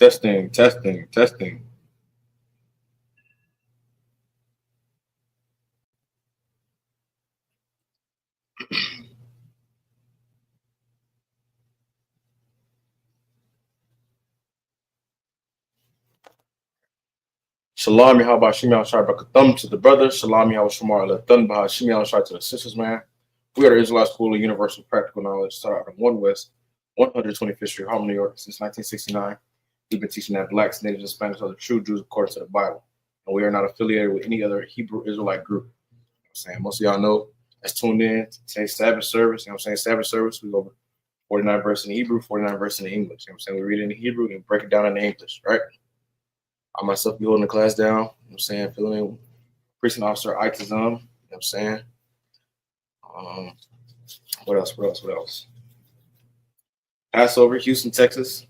Testing, testing, testing. Shalom, Yahweh Shimi Shai Brakathum to the brothers. Shalom, Yahweh Shamar Lathun Baha Shimi Shai to the sisters, man. We are the Israelite School of Universal Practical Knowledge, started out in 1 West, 125th Street, Harlem, New York, since 1969. We've been teaching that blacks, natives, and Spanish are the true Jews according to the Bible. And we are not affiliated with any other Hebrew Israelite group. You know what I'm saying? Most of y'all know that's tuned in to today's Sabbath service. You know what I'm saying? Sabbath service, we go over 49 verses in Hebrew, 49 verses in English. You know what I'm saying? We read it in Hebrew and break it down in English, right? I myself be holding the class down. You know what I'm saying? Filling in precinct officer Itizum. You know what I'm saying? Um, what else? What else? What else? Passover, Houston, Texas,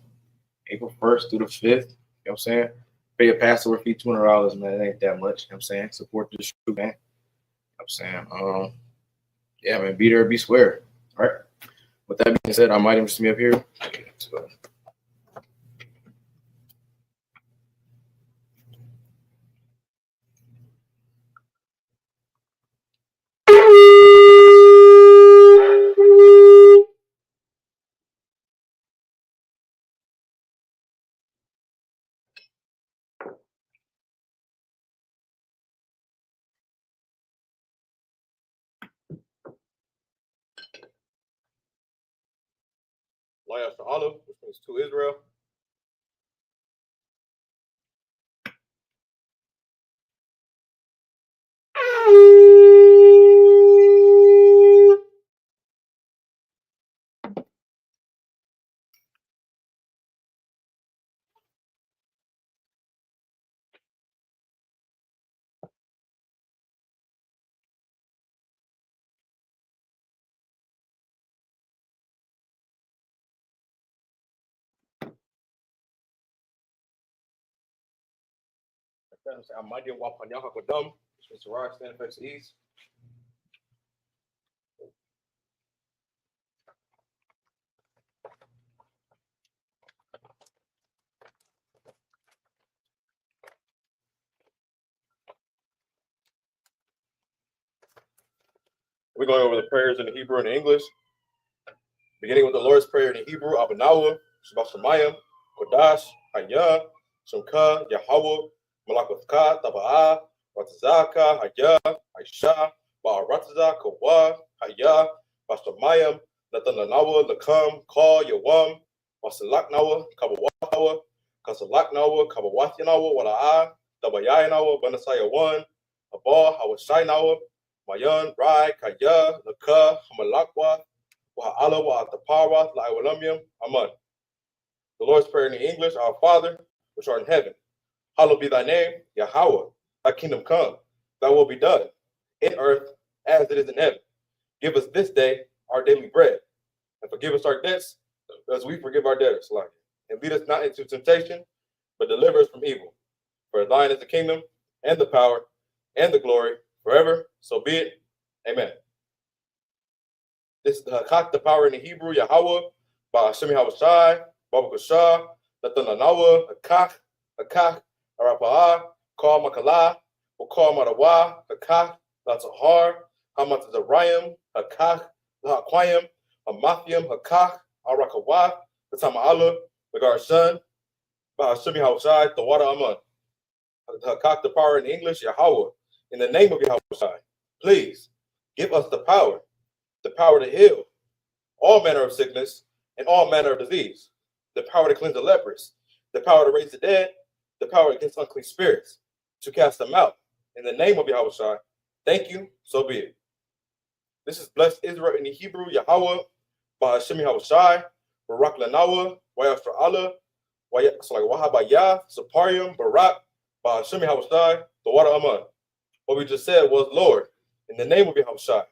April 1st through the 5th. You know what I'm saying? Pay a Passover fee, $200, man. It ain't that much. You know what I'm saying? Support this shoe, man. You know what I'm saying? Yeah, man, be there, be square. All right. With that being said, I might even just me up here. So, Lions to honor, which means to Israel. I might get Wapanyaka Kodum, which means to rise, stand, face the east. We're going over the prayers in the Hebrew and the English. Beginning with the Lord's Prayer in the Hebrew, Abanawa, Shabbat Shemayim, Kodash, Hayah, Shemka, Yahweh, Malakotka, Taba'a, Ratazaka, Hayah, Aisha, Ba'arataza, Kawa, Hayah, Bashamayim, Natananawa, Lakam, Ka, Yawam, Wasalaknawa, Kabawatawa, Kasalaknawa, Kabawatyanawa, Wala'a, Tabayayanawa, Banasaya 1, Abba, Hawashainawa, Mayan, Rai, Kaya, Laka, Hamalakwa, the Lord's Prayer in the English, Our Father, which art in heaven, hallowed be thy name, Yahweh, thy kingdom come, thy will be done, in earth as it is in heaven. Give us this day our daily bread, and forgive us our debts, as we forgive our debtors. And lead us not into temptation, but deliver us from evil. For thine is the kingdom, and the power, and the glory, forever. So be it. Amen. This is the Hakak, the power in the Hebrew, Yahweh, by Hashem Yahushai, Baba Kushah, Natananawa, Hakak, Arapa'ah, Kal Makala, Wakal Marawa, Hakak, Latahar, Hamat Zarayim, Hakak, Lahaquayim, Hamathium, Hakak, Arakawah, Katama'ala, Nagar Son, by Hashem Yahushai, the water Aman. Hakak, the power in English, Yahweh, in the name of Yahushai, please give us the power to heal all manner of sickness and all manner of disease, the power to cleanse the lepers, the power to raise the dead, the power against unclean spirits, to cast them out. In the name of Yahushua, thank you, so be it. This is blessed Israel in the Hebrew, Yahweh, by Hashem Yahushai, Barak Lanawa, Wayafra Allah, Wahabaya, Saparium, Barak, by Hashem Yahushai, the water Aman. What we just said was, Lord, in the name of Yahushua,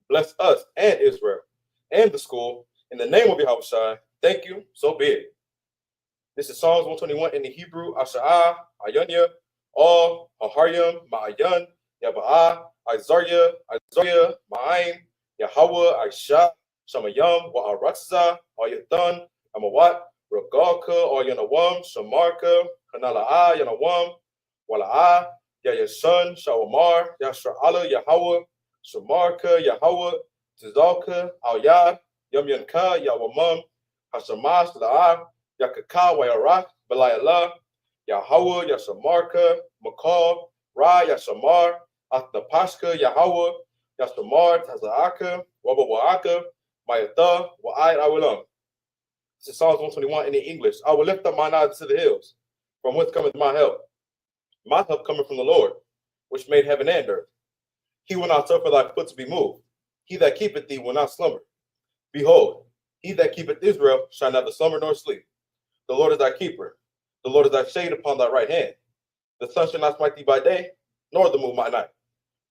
bless us and Israel and the school. In the name of Yahushua, thank you, so be it. This is Psalms 121 in the Hebrew, Asha'ah, Ayanya, All, Haharyam, Ma'ayan, Yaba'ah, Isaiah, Ma'aim, Yahweh, Aisha, Shamayam, Wa'aratza, Ayathan, Amawat, Regalka or Yanawam, Shamarka, Hanala'a, Yanawam, Wala'a, Ya your son, Shawamar, Yashra'ala, Yahweh, Shamarka, Yahweh, Tizalka, Al Yad, Yum Yanka, Yawamam, Hashamash, La'a, Yakaka, Wayarak, Belayala, Yahweh, Yashamarka, Makal, Ra, Yashamar, Atapashka, Yahweh, Yashamar, Tazaaka, Wabawaaka, Mayatha, Wa'ai, Awilam. This is Psalms 121 in the English. I will lift up mine eyes to the hills, from whence cometh my help. My help cometh from the Lord, which made heaven and earth. He will not suffer thy foot to be moved. He that keepeth thee will not slumber. Behold, he that keepeth Israel shall neither slumber nor sleep. The Lord is thy keeper. The Lord is thy shade upon thy right hand. The sun shall not smite thee by day, nor the moon by night.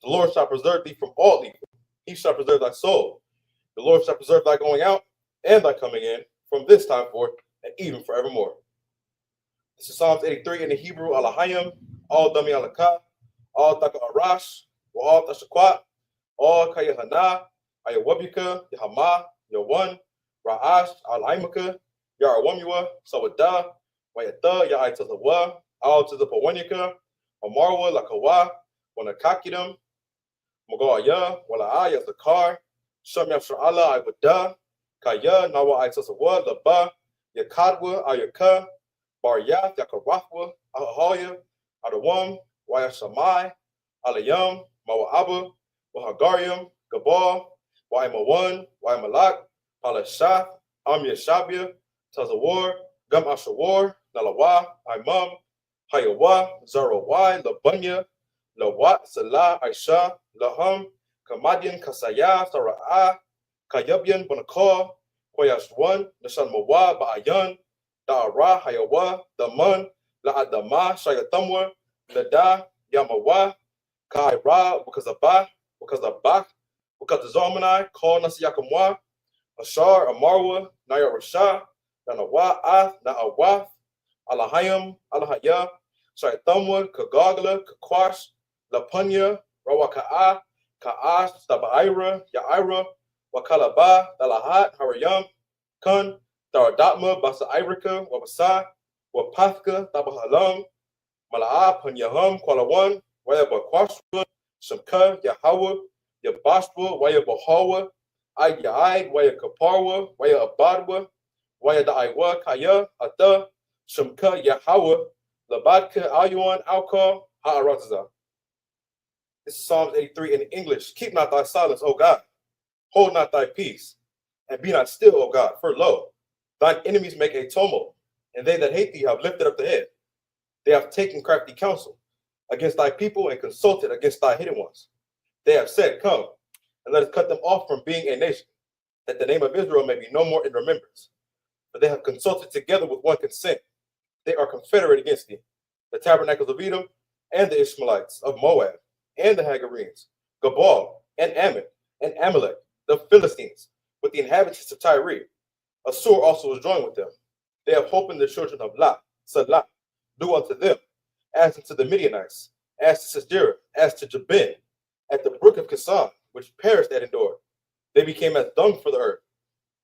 The Lord shall preserve thee from all evil. He shall preserve thy soul. The Lord shall preserve thy going out and thy coming in from this time forth and even forevermore. This is Psalms 83 in the Hebrew, Alahayim, all Dami Alaka, all Taka Arash, all Tashakwat, all Kayahana, Ayawabika, Yahama, Yawan, Ra'ash, Alaimaka, Yarawamua, Sawada, Wayata, Yaitazawa, all to the Pawanyaka, Amarwa, Lakawa, Wanakakidam, Mogaya, Walaaya, Zakar, Shamya Shra'ala, Iwada, Kaya, Nawa Aitazawa, Laba, Yakadwa, Ayaka, Barya, Yakarafwa, Ahaya, Adawam, Wayashamai, Alayam, Mawa'aba, Wahagarium, Gabal, Waimawan, Waimalak, Palashah, Amyashabia, Tazawar, Gam Ashawar, Nalawa, Imam, Hayawa, Zarawai, Labunya, Lawat, Salah, Aisha, Laham, Kamadian, Kasaya, Sara'ah, Kayabian, Bonakar, Koyashwan, Nashan Mawa, Ba'ayan, Da'ara, Hayawa, Daman, La'adama, Shayatamwa, Lada, Yamawa, Kaira, Wakazabah, Wakazazarmanai, Call Nasiyakamwa, Ashar, Amarwa, Naya Rasha, Nanawa, Na'awa, Alahayam, Alahaya, Shaitamwa, Kagagla, Kakwash, Lapunya, Rawaka'a, Ka'ash, Tabaira, Ya'ira, Wakalaba, Dalahat, Harayam, Kun, Daradatma, Basa Irika, Wabasa, Wapathka, Tabahalam, Mala'a, Punyaham, Kwalawan, Wayabakwashwa, Shamka, Yahawah, Yabashwa, Wayabahawa, Ayyaid, Wayakaparwa, Wayabadwa, Wayadaiwa, Kaya, Ata, Shamka, Yahawah, Labadka, Ayuan, Alka, Ha'arataza. This is Psalms 83 in English. Keep not thy silence, O God. Hold not thy peace, and be not still, O God, for lo, thine enemies make a tumult, and they that hate thee have lifted up the head. They have taken crafty counsel against thy people and consulted against thy hidden ones. They have said, Come, and let us cut them off from being a nation, that the name of Israel may be no more in remembrance. For they have consulted together with one consent. They are confederate against thee, the tabernacles of Edom, and the Ishmaelites of Moab, and the Hagarenes, Gabal, and Ammon, and Amalek, the Philistines, with the inhabitants of Tyre. Assur also was joined with them. They have hope in the children of Lot, Salah, do unto them, as unto the Midianites, as to Sisera, as to Jabin, at the brook of Kisan, which perished at Endor. They became as dung for the earth.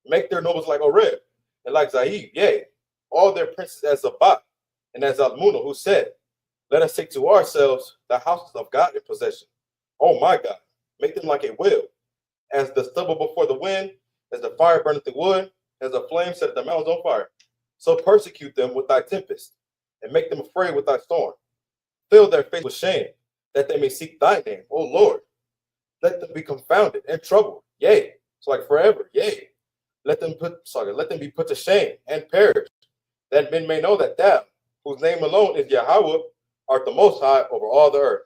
Make their nobles like Oreb, and like Zaid, yea, all their princes as Zabat, and as Almunah, who said, Let us take to ourselves the houses of God in possession. Oh my God, make them like a wheel, as the stubble before the wind, as the fire burneth the wood, as the flame set the mountains on fire. So persecute them with thy tempest, and make them afraid with thy storm. Fill their face with shame, that they may seek thy name, O Lord. Let them be confounded and troubled, yea, so like forever, yea. Let them be put to shame and perish, that men may know that thou, whose name alone is Yahweh, art the most high over all the earth.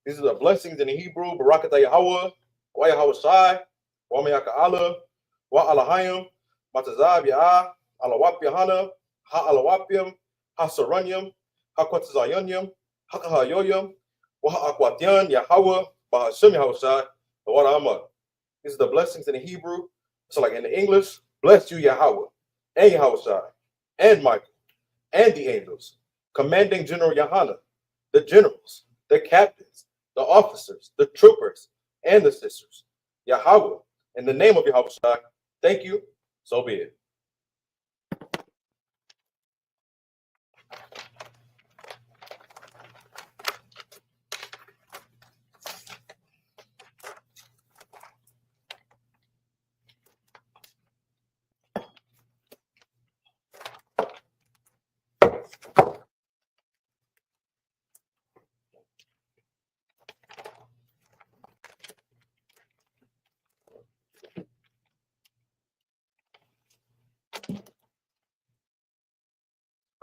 These are the blessings in the Hebrew, Barakatah Yahweh, Wa Yahweh Shai, Wa Mayaka Allah, Wa Alahayim, Matazab Ya'ah, Alawap Yahana, Ha Alawapium, Ha Saranyam, Ha Quatazayanyam, Ha Kahayoyam, Wa Akwatian, Yahweh, Bahashim Yahweh Shai, Wa Rahman. These are the blessings in the Hebrew. So, like in the English, bless you, Yahweh, and Yahweh Shai, and Michael, and the angels, commanding General Yahana, the generals, the captains, the officers, the troopers, and the sisters. Yahweh, in the name of Yahweh Shai, thank you, so be it.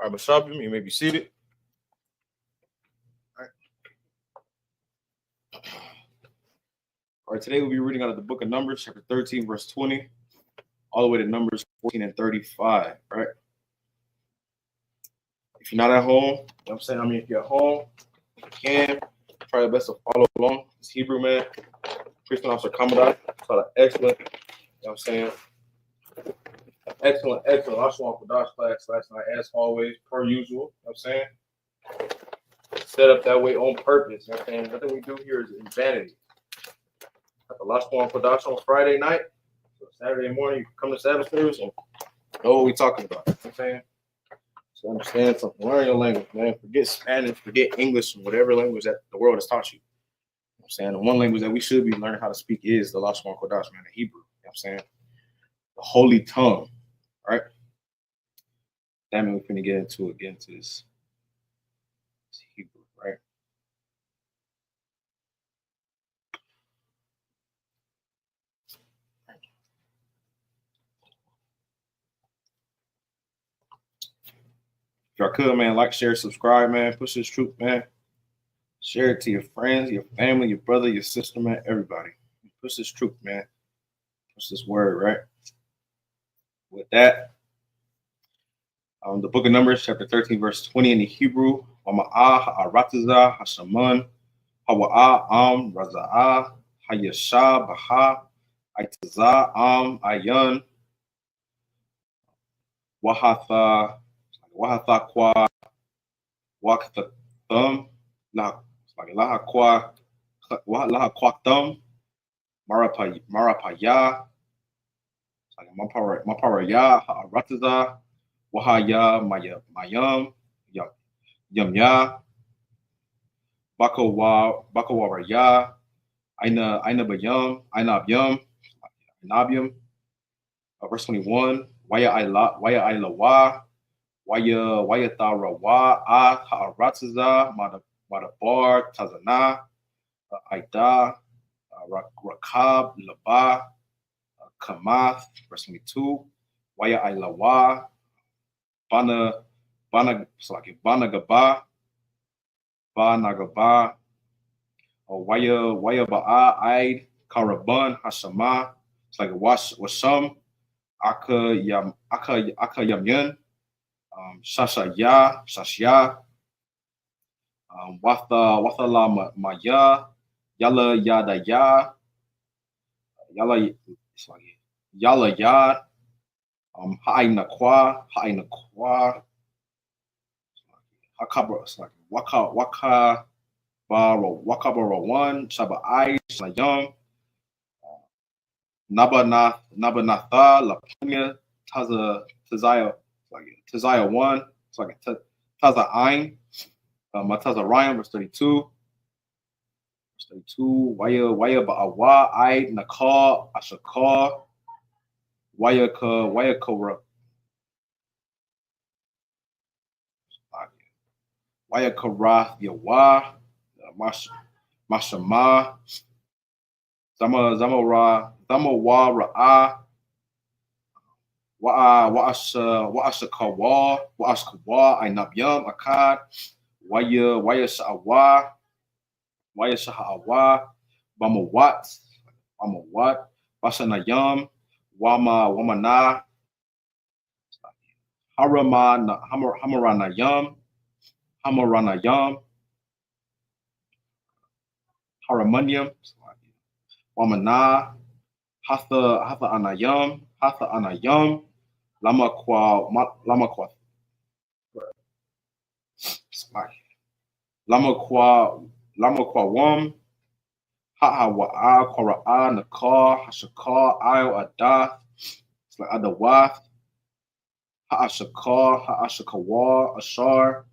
All right, Mashabim, you may be seated. All right, today we'll be reading out of the book of Numbers, chapter 13, verse 20, all the way to Numbers 14 and 35, right? If you're not at home, you know what I'm saying? I mean, if you're at home, you can try your best to follow along. This Hebrew, man, Christian Officer Commandant, taught an excellent, you know what I'm saying? Excellent. I just want for Dodge class last night, as always, per usual, you know what I'm saying? Set up that way on purpose, you know what I'm saying? Nothing we do here is in vanity. At the last one for Dodge on Friday night, so Saturday morning, you come to Sabbath service and know what we're talking about, you know what I'm saying? So understand something, learn your language, man. Forget Spanish, forget English, whatever language that the world has taught you. You know what I'm saying? The one language that we should be learning how to speak is the last one Kodash, man, the Hebrew, you know what I'm saying? The holy tongue, right? That means we're finna get into this Hebrew, right? If y'all could, man, like, share, subscribe, man. Push this truth, man. Share it to your friends, your family, your brother, your sister, man, everybody. Push this truth, man. Push this word, right? With that, the book of Numbers, chapter 13, verse 20 in the Hebrew. Wama'ah ha'aratiza hashaman hawa'ah raza'ah hayasha baha aitaza ayan wahatha kwa wakthum laha kwa thum marapaya maparaya ha'aratiza wahaya mayam yamya bakawaraya aina bayam inabyam. Verse 21, waya ilawa waya tharawa ha'aratiza madabar tazana aida rakab laba kamath. Verse 22, waya ilawa bana gaba waya ba'a aid karaban hashama. It's like a washam aka yamyan shashya watha la maya yala yada yala yad ha'ina kwa waka wakabara one shaba I sayam nabanatha lapunya tazaya one. It's like taza ein mataza ryan. Verse 32. Waya ba'awa I nakar ashakar waya kara waya kara yawa mashama zamawa ra'a wa'ashkawa ainabyam akad waya sha'awa bamawat basanayam wamana hamaranayam haramanium wamana hatha anayam lama kwa wam ha'a qara'a nakar hashakar ayo adath. It's like adawath ha'ashakawar ashar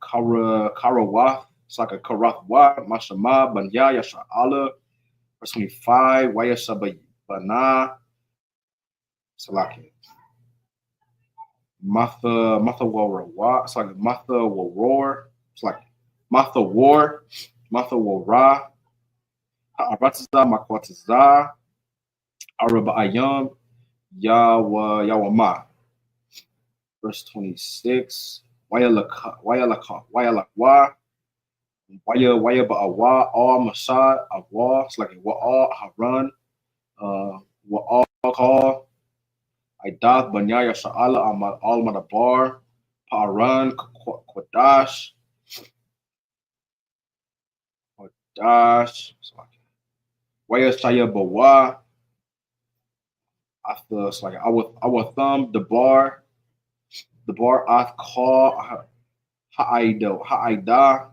karawath. It's like a karathwa mashama banya yasha'ala. Verse 25, wayashabana salaki matha warawa. It's like matha will roar. It's like matha war ra ha'aratiza makwatiza araba ayam yawama. Verse 26. Wayalakwa. Waya ba'awa all Masad Awa. It's like a wa'al Haran. Wa'al call. Idath Banyaya Sha'ala al Madabar. Pa'aran Kwadash. Kwadash. Waya Shaya Bawa. After it's like our thumb, the bar I've call Ha'ida.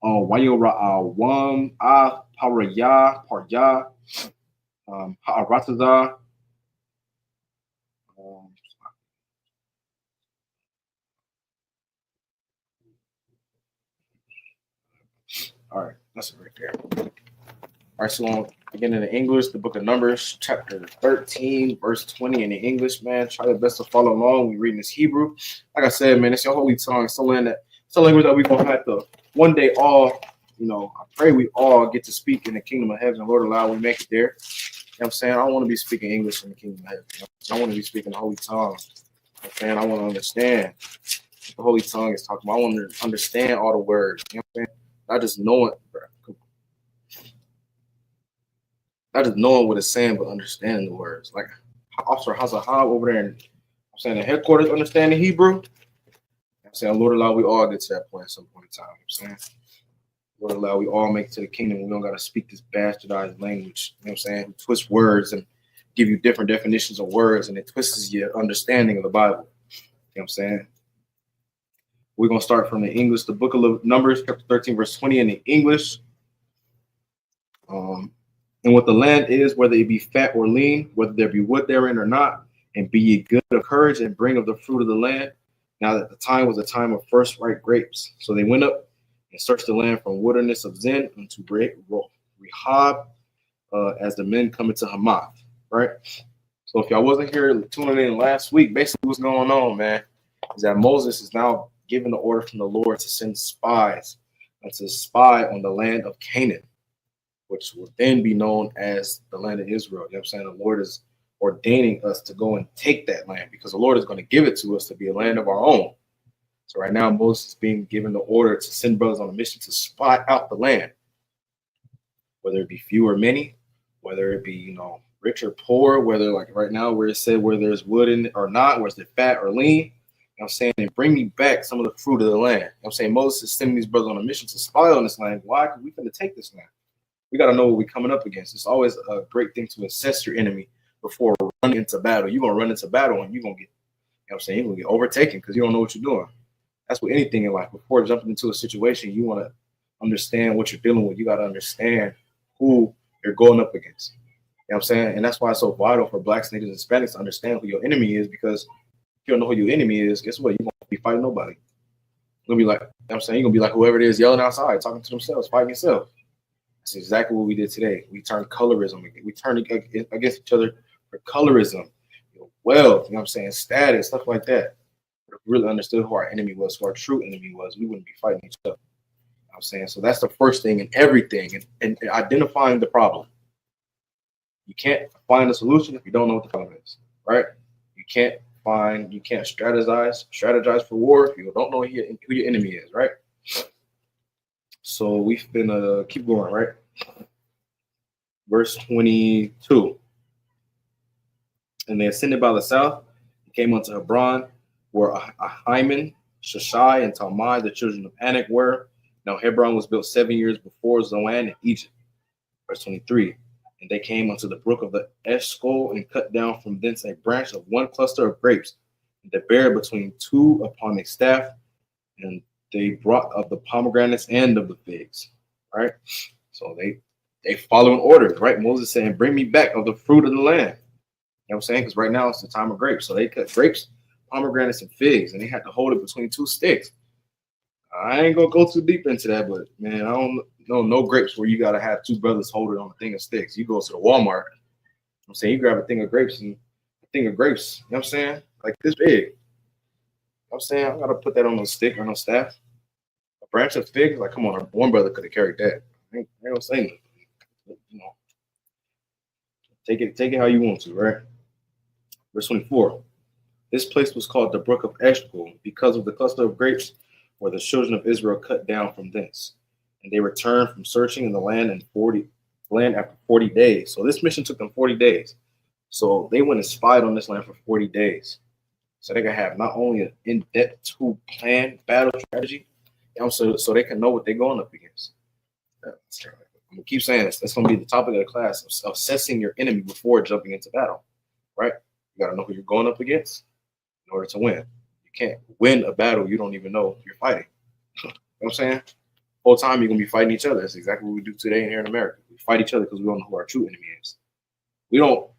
Wayora Wam Paraya Ha'arataza. All right, that's it right there. All right, so again in the English, the book of Numbers, chapter 13, verse 20 in the English, man. Try your best to follow along. We reading this Hebrew. Like I said, man, it's your holy tongue. It's a language that we're gonna have to one day all, I pray we all get to speak in the kingdom of heaven. Lord allow we make it there. You know what I'm saying? I don't want to be speaking English in the kingdom of heaven. I want to be speaking the holy tongue. You know what I'm saying? I want to understand what the holy tongue is talking about. I want to understand all the words. You know what I'm saying? Not just knowing, bro. Not just knowing what it's saying, but understanding the words. Like Officer Hazahab over there in the headquarters understanding Hebrew. I'm saying, Lord allow we all get to that point at some point in time. You know what I'm saying? Lord allow we all make it to the kingdom. We don't got to speak this bastardized language. You know what I'm saying? Twist words and give you different definitions of words, and it twists your understanding of the Bible. You know what I'm saying? We're going to start from the English, the book of Numbers, chapter 13, verse 20 in the English. And what the land is, whether it be fat or lean, whether there be wood therein or not, and be ye good of courage and bring of the fruit of the land. Now that the time was a time of first ripe grapes. So they went up and searched the land from wilderness of Zin unto Rehob, as the men come into Hamath, right? So if y'all wasn't here tuning in last week, basically what's going on, man, is that Moses is now given the order from the Lord to send spies and to spy on the land of Canaan, which will then be known as the land of Israel. You know what I'm saying? The Lord is ordaining us to go and take that land because the Lord is going to give it to us to be a land of our own. So right now, Moses is being given the order to send brothers on a mission to spy out the land, whether it be few or many, whether it be, rich or poor, whether like right now where it said where there's wood in it or not, where it's fat or lean. You know what I'm saying? And bring me back some of the fruit of the land. You know what I'm saying? Moses is sending these brothers on a mission to spy on this land. Why? Because we're going to take this land. We got to know what we're coming up against. It's always a great thing to assess your enemy before running into battle. You're going to run into battle and you're going to get, you're going to get overtaken because you don't know what you're doing. That's with anything in life. Before jumping into a situation, you want to understand what you're dealing with. You got to understand who you're going up against. You know what I'm saying? And that's why it's so vital for blacks, natives, and Hispanics to understand who your enemy is, because if you don't know who your enemy is, guess what? You're going to be fighting nobody. You're going to be like, you know what I'm saying? You're going to be like whoever it is yelling outside, talking to themselves, fighting yourself. That's exactly what we did today. We turned colorism. We turned against each other for colorism, wealth, you know what I'm saying, status, stuff like that. But if we really understood who our enemy was, who our true enemy was, we wouldn't be fighting each other. You know what I'm saying? So that's the first thing in everything, and identifying the problem. You can't find a solution if you don't know what the problem is, right? You can't strategize for war if you don't know who your enemy is, right? So we've been keep going, right? Verse 22. And they ascended by the south and came unto Hebron, where Ahiman, Shashai, and Talmai, the children of Anak, were. Now Hebron was built 7 years before Zoan in Egypt. Verse 23. And they came unto the brook of the Eshcol and cut down from thence a branch of one cluster of grapes, and they bare between two upon a staff, and they brought of the pomegranates and of the figs, right? So they following orders, right? Moses saying, bring me back of the fruit of the land. You know what I'm saying? Because right now it's the time of grapes. So they cut grapes, pomegranates, and figs, and they had to hold it between two sticks. I ain't gonna go too deep into that, but man, I don't know no grapes where you gotta have two brothers hold it on a thing of sticks. You go to the Walmart, I'm saying, you grab a thing of grapes, you know what I'm saying? Like this big. You know what I'm saying? I gotta put that on a stick or on a staff. A branch of figs, like come on, one brother could have carried that. I don't say nothing. Take it how you want to, right? Verse 24. This place was called the Brook of Eshcol because of the cluster of grapes where the children of Israel cut down from thence. And they returned from searching in the land after 40 days. So this mission took them 40 days. So they went and spied on this land for 40 days. So they can have not only an in-depth two-plan battle strategy, so they can know what they're going up against. I'm gonna keep saying this. That's gonna be the topic of the class, of assessing your enemy before jumping into battle. Right? You gotta know who you're going up against in order to win. You can't win a battle you don't even know you're fighting. You know what I'm saying? Whole time you're gonna be fighting each other. That's exactly what we do today here in America. We fight each other because we don't know who our true enemy is. We don't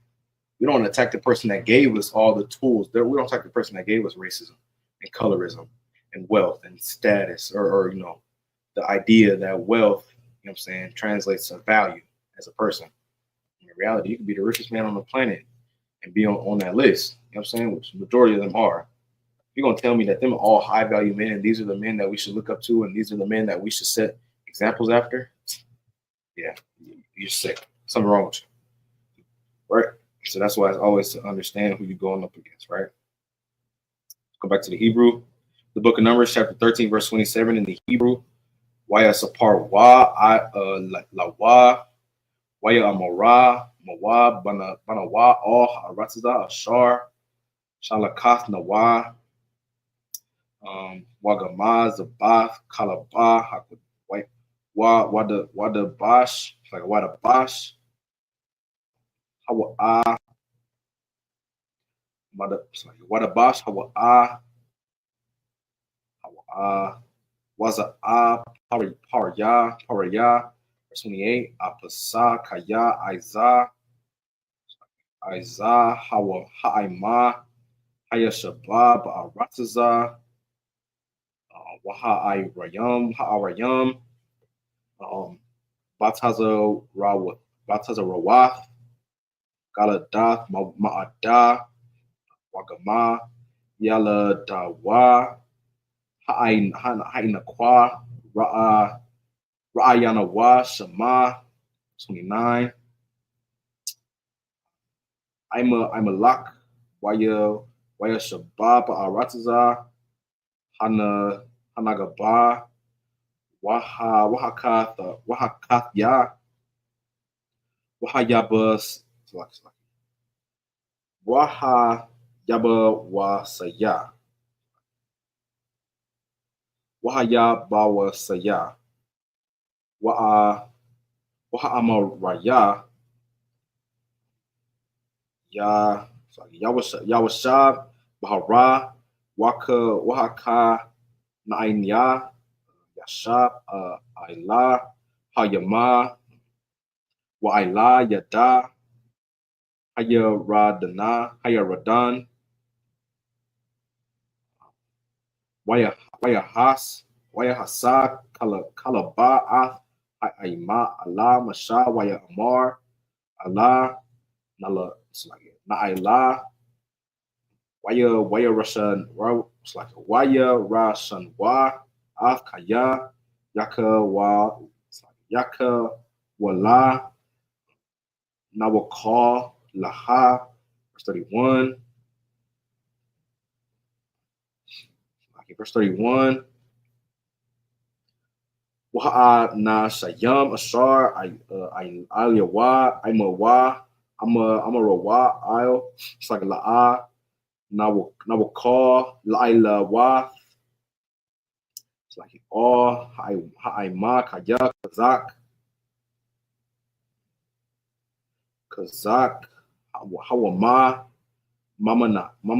attack the person that gave us all the tools. We don't attack the person that gave us racism and colorism and wealth and status, or the idea that wealth, you know what I'm saying, translates to value as a person. In reality, you can be the richest man on the planet and be on that list, you know what I'm saying, which the majority of them are. You're going to tell me that them are all high value men, and these are the men that we should look up to, and these are the men that we should set examples after? Yeah, you're sick. Something wrong with you. Right? So that's why it's always to understand who you're going up against, right? Go back to the Hebrew. The book of Numbers, chapter 13, verse 27 in the Hebrew. Waya sapar wa la wa waya amora mawa bana wa oh ratiza ashar shalakath nawa wagama zabath kalaba wada bash, like wada bash hawa wada bash hawa waza parya verse 28 apasa kaya aiza hawa ha'ima haya shabab arataza ha'arayam bataza rawath galadath ma'ada wagama yala dawa ha'inakwa ra'ayanawa shama 29 I'm a lock waya shabab arataza hanagaba wahakath ya wahayabas wahayaba wasaya wahayabawasaya wa'amaraya yawashab bahara wahaka nainya yashab aila hayama wa'aila yada hayaradan wayahasa kalaba'ath aima Allah masha waya amar Allah na'ila waya rashan wa af kaya yaka wala nawakal laha verse 31 verse 31 Wa'a na shayam ashar aliyawa imawa amarawa il it's like la'a nawakal lailawa it's like all ha'ima kaya kazak hawama mama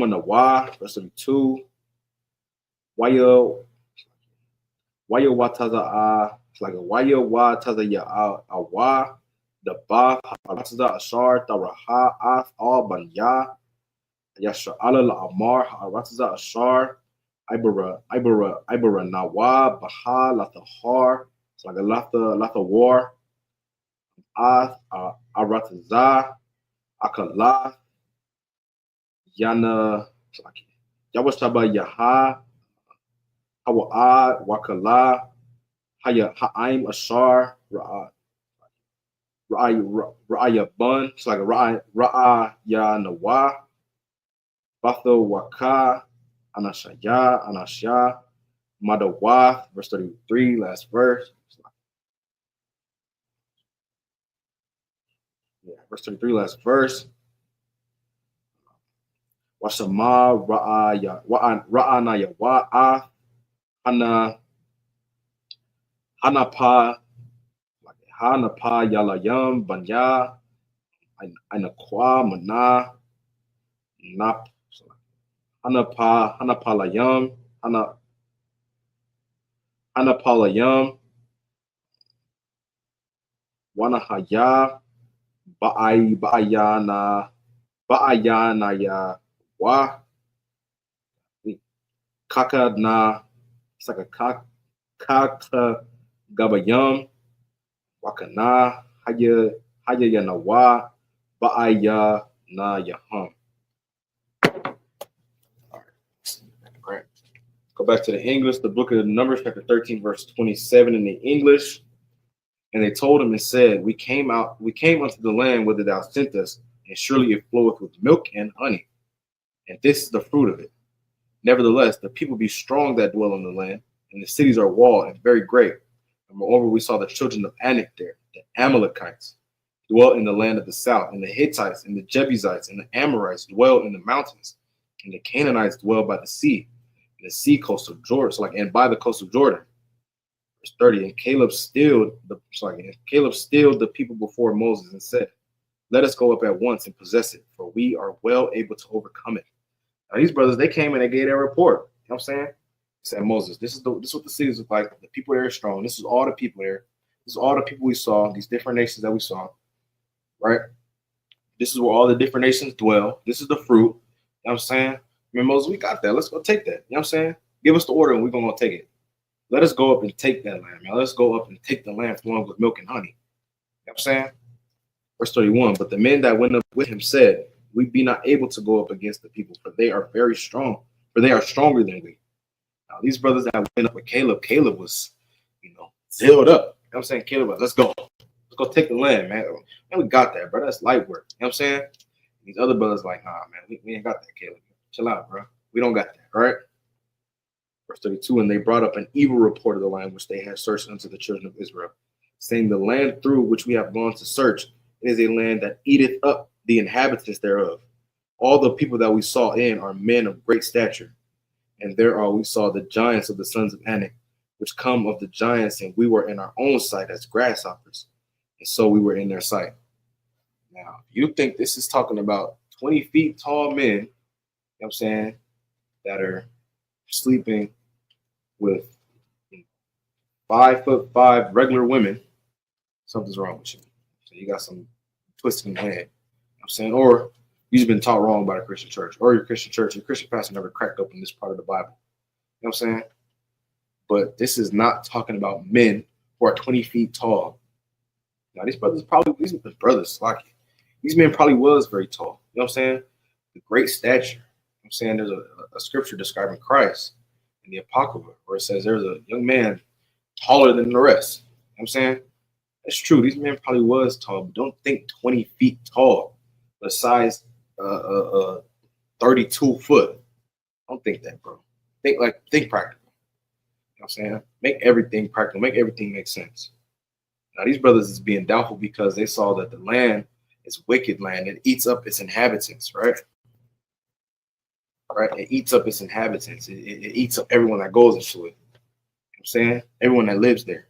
nawa verse 32 waya wataza like waya wataza ya awa the ba wataza ashar taraha ath al banya yasha ala la amar wataza ashar ibara nawa baha latahar it's like a latha war ath arataza akala yana yawashaba yaha Hawa'a wakala ha'aim ashar ra'aya bun. It's like ra'aya nawa Batho Waka, Anashaya, Anashya, Madawath, verse 33, last verse. Yeah, verse 33, last verse. Washama Ra'ana Yawa'a Hanapa Yalayam Banya Ainaqua Mana Nap Hanapalayam Hanapalayam Wanahaya Ba'ayana Ya Wa Kaka Na Saka Kaka Gabayam Wakana Haya Yanawa Ba'aya Na Yaham. All right. Go back to the English, the book of Numbers, chapter 13, verse 27 in the English. And they told him and said, We came unto the land whither thou sent us, and surely it floweth with milk and honey, and this is the fruit of it. Nevertheless, the people be strong that dwell in the land, and the cities are walled and very great. And moreover, we saw the children of Anak there, the Amalekites, dwell in the land of the south, and the Hittites, and the Jebusites, and the Amorites dwell in the mountains, and the Canaanites dwell by the sea, and the sea coast of Jordan, and by the coast of Jordan. Verse 30, and Caleb stilled the people before Moses and said, Let us go up at once and possess it, for we are well able to overcome it. Now, these brothers, they came and they gave their report. You know what I'm saying? They said, Moses, this is what the cities look like. The people there are strong. This is all the people there. This is all the people we saw, these different nations that we saw, right? This is where all the different nations dwell. This is the fruit. You know what I'm saying? I mean, Moses, we got that. Let's go take that. You know what I'm saying? Give us the order and we're going to take it. Let us go up and take that land, man. Let's go up and take the land flowing with milk and honey. You know what I'm saying? Verse 31, but the men that went up with him said, We be not able to go up against the people, for they are very strong, for they are stronger than we. Now, these brothers that went up with Caleb was, zealed up. You know what I'm saying? Caleb was, let's go. Let's go take the land, man. And we got that, bro. That's light work. You know what I'm saying? These other brothers like, nah, man, we ain't got that, Caleb. Chill out, bro. We don't got that, all right? Verse 32, and they brought up an evil report of the land which they had searched unto the children of Israel, saying, The land through which we have gone to search is a land that eateth up the inhabitants thereof. All the people that we saw in are men of great stature. And there we saw the giants of the sons of Anak, which come of the giants, and we were in our own sight as grasshoppers. And so we were in their sight. Now, you think this is talking about 20 feet tall men, you know what I'm saying, that are sleeping with 5'5" regular women, something's wrong with you. So you got some twisted in the head. You know what I'm saying? Or you've been taught wrong by the Christian church, or your Christian pastor never cracked open this part of the Bible. You know what I'm saying? But this is not talking about men who are 20 feet tall. Now, these men probably was very tall. You know what I'm saying? The great stature. You know what I'm saying? There's a scripture describing Christ in the Apocrypha where it says there's a young man taller than the rest. You know what I'm saying? That's true. These men probably was tall, but don't think 20 feet tall, but size 32 foot. Don't think that, bro. Think practical. You know what I'm saying? Make everything practical. Make everything make sense. Now, these brothers is being doubtful because they saw that the land is wicked land. It eats up its inhabitants, right? Right? It eats up its inhabitants. It eats up everyone that goes into it. You know what I'm saying? Everyone that lives there.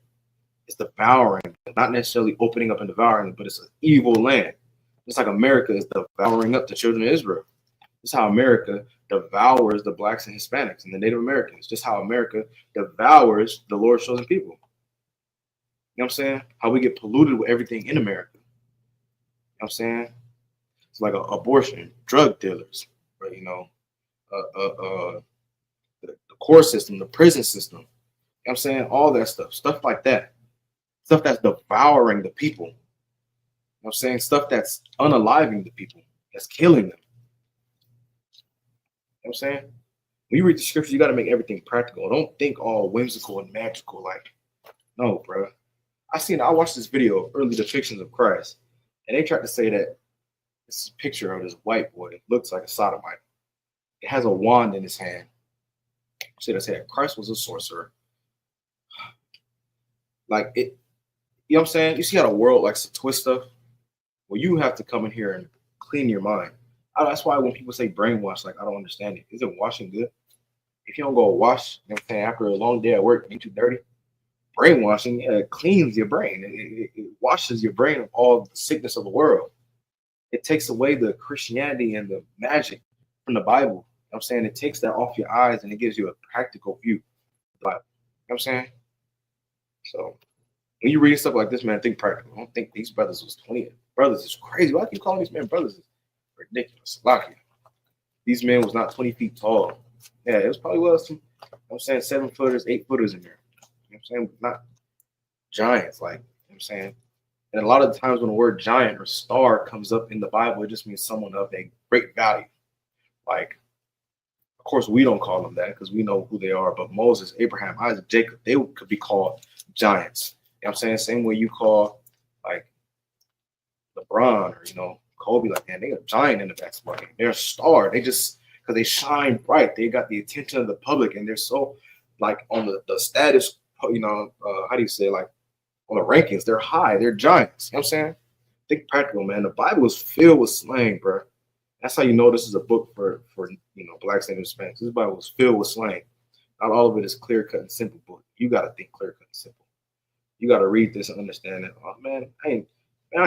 It's devouring, not necessarily opening up and devouring, but it's an evil land. Just like America is devouring up the children of Israel. This is how America devours the blacks and Hispanics and the Native Americans. Just how America devours the Lord's chosen people. You know what I'm saying? How we get polluted with everything in America. You know what I'm saying? It's like abortion, drug dealers, right? The court system, the prison system. You know what I'm saying? All that stuff like that. Stuff that's devouring the people. You know what I'm saying? Stuff that's unaliving the people, that's killing them. You know what I'm saying? When you read the scripture, you got to make everything practical. Don't think all whimsical and magical. No, bro. I watched this video of early depictions of Christ, and they tried to say that this picture of this white boy looks like a sodomite. It has a wand in his hand. See, that's it. Christ was a sorcerer. Like it, you know what I'm saying? You see how the world likes to twist stuff? Well, you have to come in here and clean your mind. That's why when people say brainwash, like I don't understand it. Isn't washing good? If you don't go wash, you know what I'm saying, after a long day at work, you too dirty. Brainwashing, it cleans your brain. It washes your brain of all the sickness of the world. It takes away the Christianity and the magic from the Bible. You know what I'm saying? It takes that off your eyes and it gives you a practical view of the Bible. You know what I'm saying? So when you read stuff like this, man, think practical. I don't think these brothers was 20. Brothers is crazy. Why do you call these men brothers? It's ridiculous. Lucky. These men was not 20 feet tall. Yeah, it was probably was some, you know what I'm saying, 7-footers, 8-footers in there. You know what I'm saying? Not giants, like, you know what I'm saying? And a lot of the times when the word giant or star comes up in the Bible, it just means someone of a great value. Like, of course, we don't call them that because we know who they are. But Moses, Abraham, Isaac, Jacob, they could be called giants. You know what I'm saying? Same way you call, like, LeBron or, you know, Kobe, like, man, they're a giant in the basketball game. They're a star. They just, because they shine bright. They got the attention of the public. And they're so, like, on the status, you know, how do you say, like, on the rankings, they're high. They're giants. You know what I'm saying? Think practical, man. The Bible is filled with slang, bro. That's how you know this is a book for you know, blacks and Hispanics. This Bible is filled with slang. Not all of it is clear cut and simple, but you got to think clear cut and simple. You got to read this and understand it. Oh man, I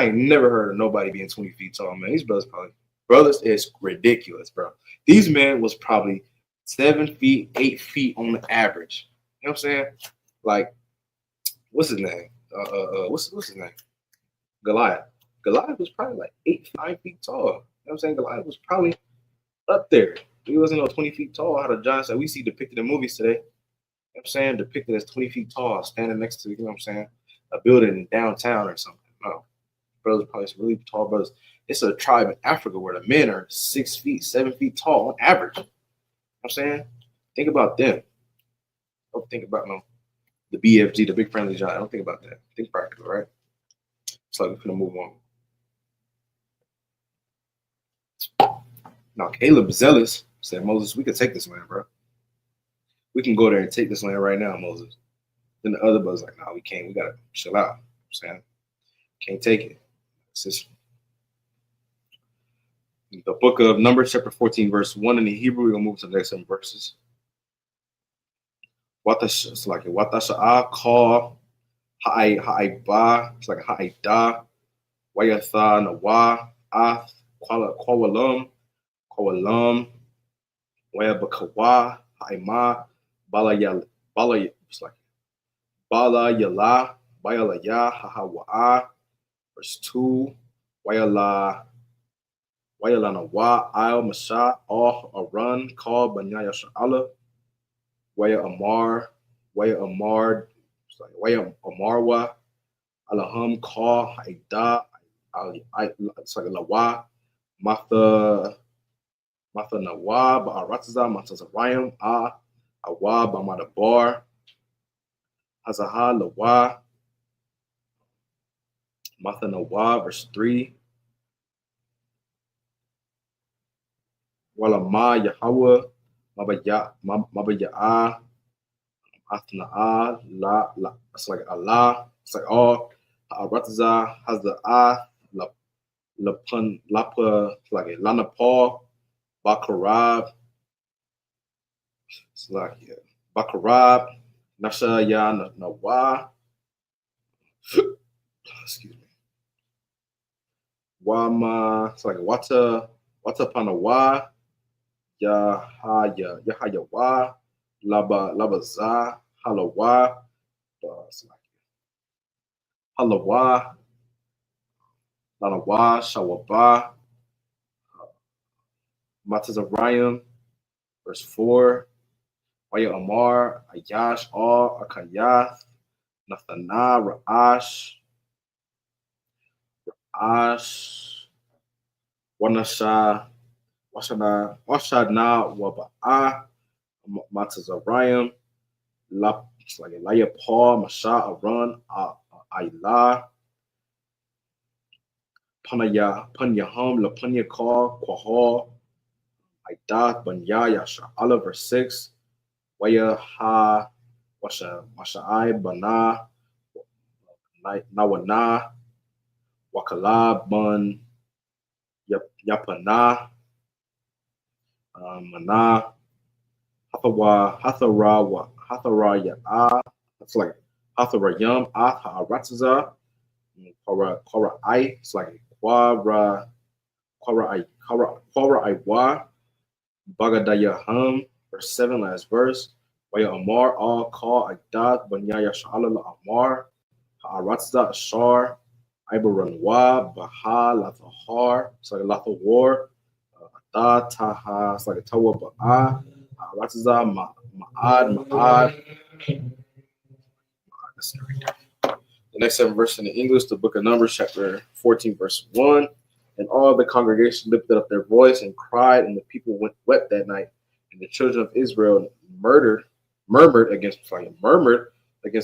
ain't never heard of nobody being 20 feet tall, man. These brothers is ridiculous, bro. These men was probably 7 feet, 8 feet on the average. You know what I'm saying? Like, what's his name? What's his name? Goliath. Goliath was probably like 8, 5 feet tall. You know what I'm saying? Goliath was probably up there. He wasn't no 20 feet tall. How the giants that we see depicted in movies today, you know what I'm saying, depicted as 20 feet tall, standing next to, you know what I'm saying, a building downtown or something. No. Brothers probably some really tall brothers. It's a tribe in Africa where the men are 6 feet, 7 feet tall on average. You know what I'm saying? Think about them. Don't think about the BFG, the big friendly giant. Don't think about that. Think practical, right? So we're gonna move on. Now Caleb Zealous said, Moses, we could take this land, bro. We can go there and take this land right now, Moses. Then the other brothers like, nah, we can't. We gotta chill out. You know what I'm saying? Can't take it. It's just the book of Numbers, chapter 14, verse 1 in the Hebrew. We're gonna move to the next 7 verses. It's like Watasha'a call Ha'aiba, it's like Ha'aida, Wayatha Nawa, Ath, Kwawalam, Wayabakawa, Ha'ima, Balaya, it's like Bala Yala, Bayalaya, Hahawa'a, verse 2, Wayala Nawa, Al Masha, All Aran, call Banyaya Sha'ala, Waya Amar, it's like Waya Amarwa, Alaham, call Haida, it's like Lawa, Matha Nawa, Ba'arataza, Matazarayam, Awa, Bamadabar, Hazaha, Lawa, Matha Nawa, verse 3. Walama Yahweh, Mabaya'a, Athna'a, La, it's like Allah, it's like all, Rataza, Haza'a, Lapa, like a Lana Paul, Bakarab, it's like Bakarab, Nasha Ya Nawa, excuse me, Wama, it's like Wata Panawa, Yahayawa, Labaza, Halawa, Halawa, Lanawa, Shawaba, Matazarayim, verse 4, Waya Amar, Ayash, All, Akayath, Nathana, Ra'ash, Wanasha, Washana, Waba'a, Matazarayim, it's like Elia Paul, Masha, Aran, Ayla, Panyaham, Lapanya Call, Quahal, Aidath Banya Yasha Allah, verse 6. Waya Ha Washa'ai Bana Nawana Wakala Bun Yapana Mana Hathara Ya'a. It's like Hathara Yum Atha Ratzaza Kora I. It's like Quara Iwa Bagadaya Hum, verse 7, last verse. Waya Amar all call Agdad Banyaya Sha'ala Amar Ha'aratza Ashar Ibaranwa Baha Lathahar. It's like a Latha war. Ada Taha. It's like a Tawa Ba'a. Ha'aratza Ma'ad. The next 7 verses in the English, the book of Numbers, chapter 14, verse 1. And all the congregation lifted up their voice and cried, and the people wept that night. And the children of Israel murmured against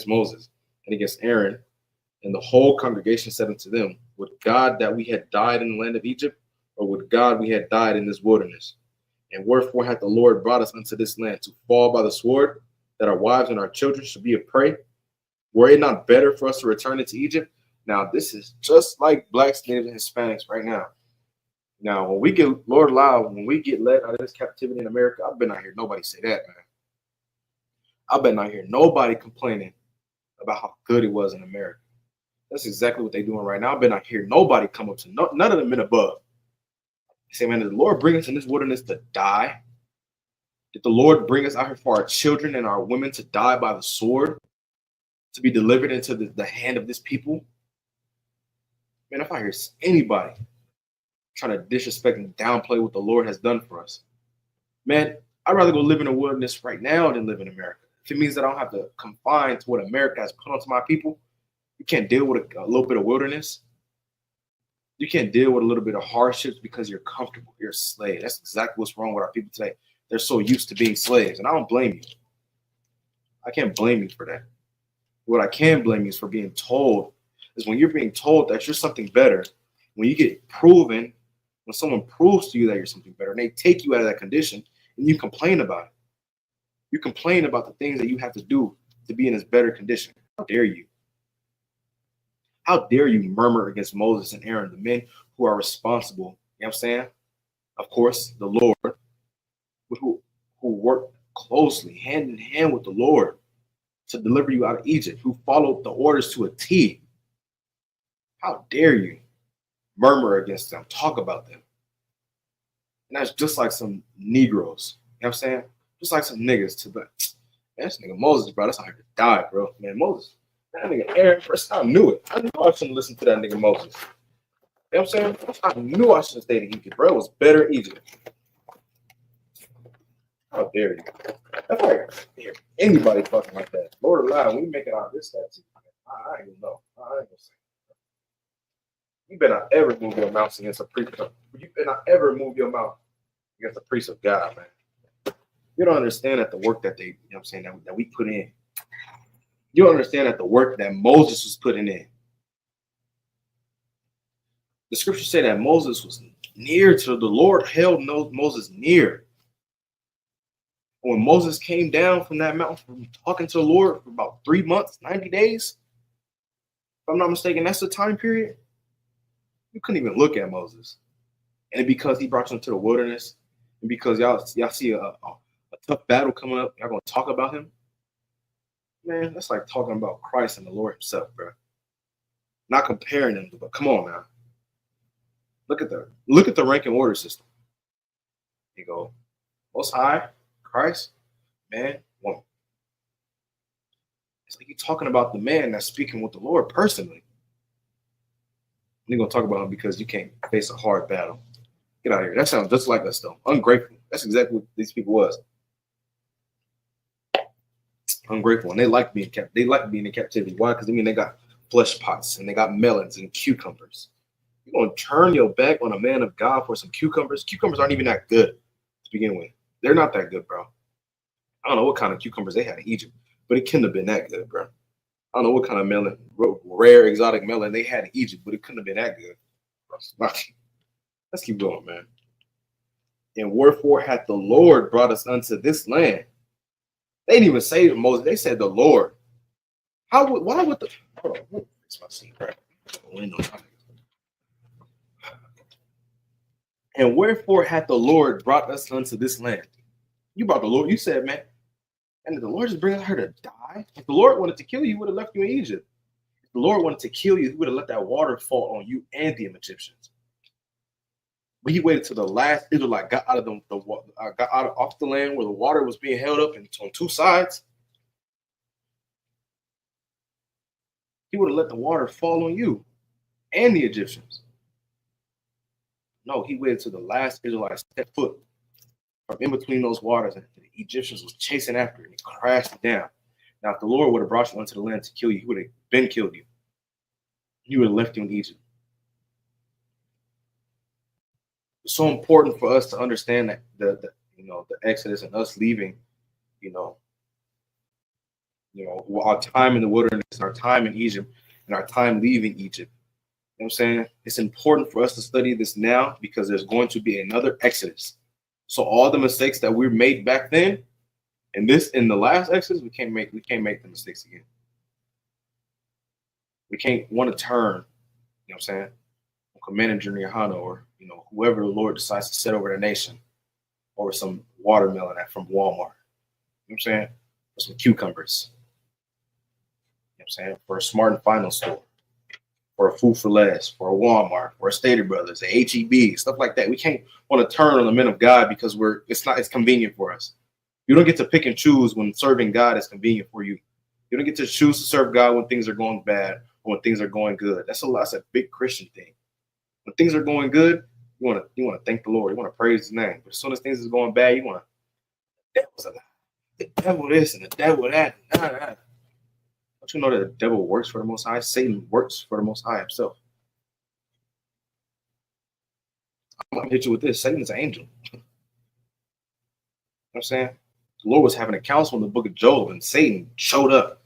Moses and against Aaron. And the whole congregation said unto them, would God that we had died in the land of Egypt, or would God we had died in this wilderness? And wherefore hath the Lord brought us unto this land, to fall by the sword, that our wives and our children should be a prey? Were it not better for us to return into Egypt? Now, this is just like blacks, natives, and Hispanics right now. Now, when we get, Lord allow, when we get led out of this captivity in America, I've been not hear nobody say that, man. I've been not hear nobody complaining about how good it was in America. That's exactly what they're doing right now. I've been not hear nobody come up to none of the men above. They say, man, did the Lord bring us in this wilderness to die? Did the Lord bring us out here for our children and our women to die by the sword? To be delivered into the hand of this people? Man, if I hear anybody trying to disrespect and downplay what the Lord has done for us, man, I'd rather go live in the wilderness right now than live in America. If it means that I don't have to confine to what America has put onto my people, you can't deal with a little bit of wilderness. You can't deal with a little bit of hardships because you're comfortable. You're a slave. That's exactly what's wrong with our people today. They're so used to being slaves, and I don't blame you. I can't blame you for that. What I can blame you is for being told, is when you're being told that you're something better, when you get proven, when someone proves to you that you're something better, and they take you out of that condition, and you complain about it. You complain about the things that you have to do to be in this better condition. How dare you? How dare you murmur against Moses and Aaron, the men who are responsible, you know what I'm saying? Of course, the Lord, who worked closely, hand in hand with the Lord, to deliver you out of Egypt, who followed the orders to a T. How dare you murmur against them, talk about them? And that's just like some Negroes, you know what I'm saying? Just like some niggas to be, man, this nigga Moses, bro, that's how I could die, bro. Man, Moses, that nigga Aaron, first I knew it. I knew I shouldn't listen to that nigga Moses. You know what I'm saying? I knew I shouldn't stay in Egypt, bro. It was better in Egypt. How dare you? That's like anybody fucking like that. Lord alive, when we make it out of this statue, I ain't gonna know. I ain't gonna say. You better not ever move your mouth against a priest. You better not ever move your mouth against a priest of God, man. You don't understand that the work that they, you know what I'm saying, that we put in. You don't understand that the work that Moses was putting in. The scriptures say that Moses was near to the Lord, held Moses near. When Moses came down from that mountain from talking to the Lord for about 3 months, 90 days, if I'm not mistaken, that's the time period. You couldn't even look at Moses. And because he brought you into the wilderness, and because y'all see a tough battle coming up, y'all gonna talk about him? Man, that's like talking about Christ and the Lord himself, bro. Not comparing them, but come on now. Look at the rank and order system. You go, Most High, Christ, man, woman. It's like you're talking about the man that's speaking with the Lord personally. You're gonna talk about him because you can't face a hard battle. Get out of here. That sounds just like us, though. Ungrateful. That's exactly what these people was. Ungrateful, and they like being kept. They like being in captivity. Why? Because they got flesh pots and they got melons and cucumbers. You're gonna turn your back on a man of God for some cucumbers? Cucumbers aren't even that good to begin with. They're not that good, bro. I don't know what kind of cucumbers they had in Egypt, but it couldn't have been that good, bro. I don't know what kind of melon, rare exotic melon they had in Egypt, but it couldn't have been that good. Let's keep going, man. And wherefore hath the Lord brought us unto this land? They didn't even say Moses, they said the Lord. Why would the hold on, it's my seat, right? And wherefore hath the Lord brought us unto this land? You brought the Lord, you said, man, and did the Lord just bring her to die? If the Lord wanted to kill you, he would have left you in Egypt. If the Lord wanted to kill you, he would have let that water fall on you and the Egyptians. But he waited till the last Israelite got out of off the land where the water was being held up and on two sides. He would have let the water fall on you and the Egyptians. No, he waited till the last Israelite stepped foot from in between those waters, and the Egyptians was chasing after it, and he crashed down. Now, if the Lord would have brought you into the land to kill you, he would have been killed you. He would have left you in Egypt. It's so important for us to understand that the Exodus and us leaving, our time in the wilderness, and our time in Egypt, and our time leaving Egypt. You know what I'm saying? It's important for us to study this now because there's going to be another Exodus. So all the mistakes that we made back then, and in the last Exodus, we can't make the mistakes again. We can't want to turn, you know what I'm saying, Commander Junior Hana or whoever the Lord decides to set over the nation over some watermelon from Walmart. You know what I'm saying? Or some cucumbers. You know what I'm saying? For a Smart and Final store. For a Food for Less, for a Walmart, for a Stater Brothers, a HEB, stuff like that. We can't want to turn on the men of God because it's convenient for us. You don't get to pick and choose when serving God is convenient for you. You don't get to choose to serve God when things are going bad or when things are going good. That's a big Christian thing. When things are going good, you want to thank the Lord. You want to praise His name. But as soon as things is going bad, you want to, the devil's a lie. The devil this and the devil that. Don't you know that the devil works for the Most High? Satan works for the Most High himself. I'm going to hit you with this. Satan's an angel. You know what I'm saying? The Lord was having a council in the book of Job, and Satan showed up.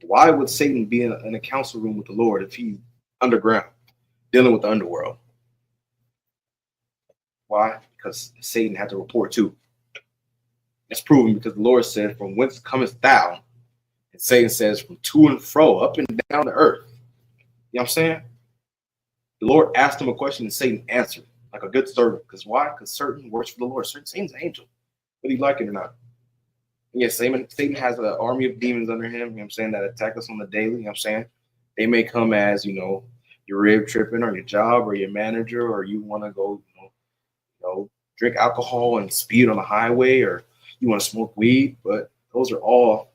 Why would Satan be in a council room with the Lord if he's underground, dealing with the underworld? Why? Because Satan had to report too. It's proven because the Lord said, "From whence comest thou?" And Satan says, "From to and fro, up and down the earth." You know what I'm saying? The Lord asked him a question and Satan answered like a good servant. Because why? Because Satan works for the Lord. Satan's an angel, whether you like it or not. And yes, Satan has an army of demons under him, you know what I'm saying, that attack us on the daily. You know what I'm saying? They may come as, your rib tripping or your job or your manager, or you want to go, drink alcohol and speed on the highway, or you want to smoke weed. But those are all,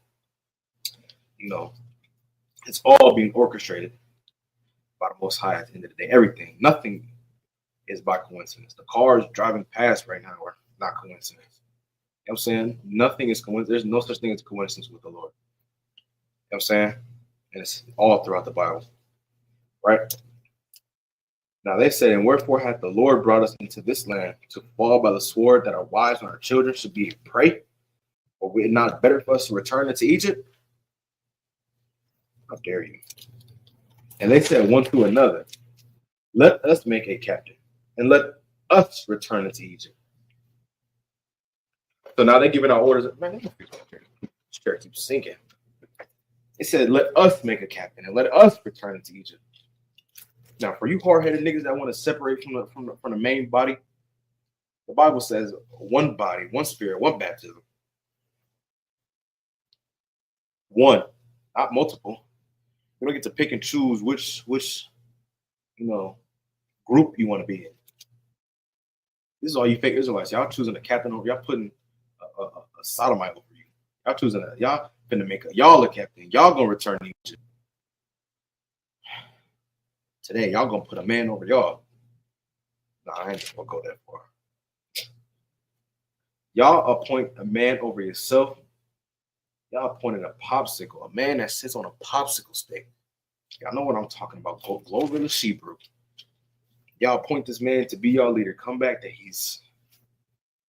it's all being orchestrated by the Most High at the end of the day. Everything, nothing is by coincidence. The cars driving past right now are not coincidence. You know what I'm saying? Nothing is coincidence. There's no such thing as coincidence with the Lord. You know what I'm saying? And it's all throughout the Bible. Right? Now they say, "And wherefore hath the Lord brought us into this land to fall by the sword, that our wives and our children should be a prey? Or would it not better for us to return into Egypt?" How dare you? And they said one to another, "Let us make a captain, and let us return into Egypt." So now they're giving out orders. Man, this chair keeps sinking. They said, "Let us make a captain, and let us return into Egypt." Now, for you hard-headed niggas that want to separate from the main body, the Bible says one body, one spirit, one baptism. One, not multiple. You don't get to pick and choose which group you want to be in. This is all you fake Israelites. Y'all choosing a captain over. Y'all putting a sodomite over you. Y'all choosing y'all finna make y'all a captain. Y'all gonna return to Egypt. Today, y'all gonna put a man over y'all. Nah, I ain't gonna go that far. Y'all appoint a man over yourself. Y'all appointed a popsicle, a man that sits on a popsicle stick. Y'all know what I'm talking about. Glover the Hebrew. Y'all appoint this man to be y'all leader. Come back that he's.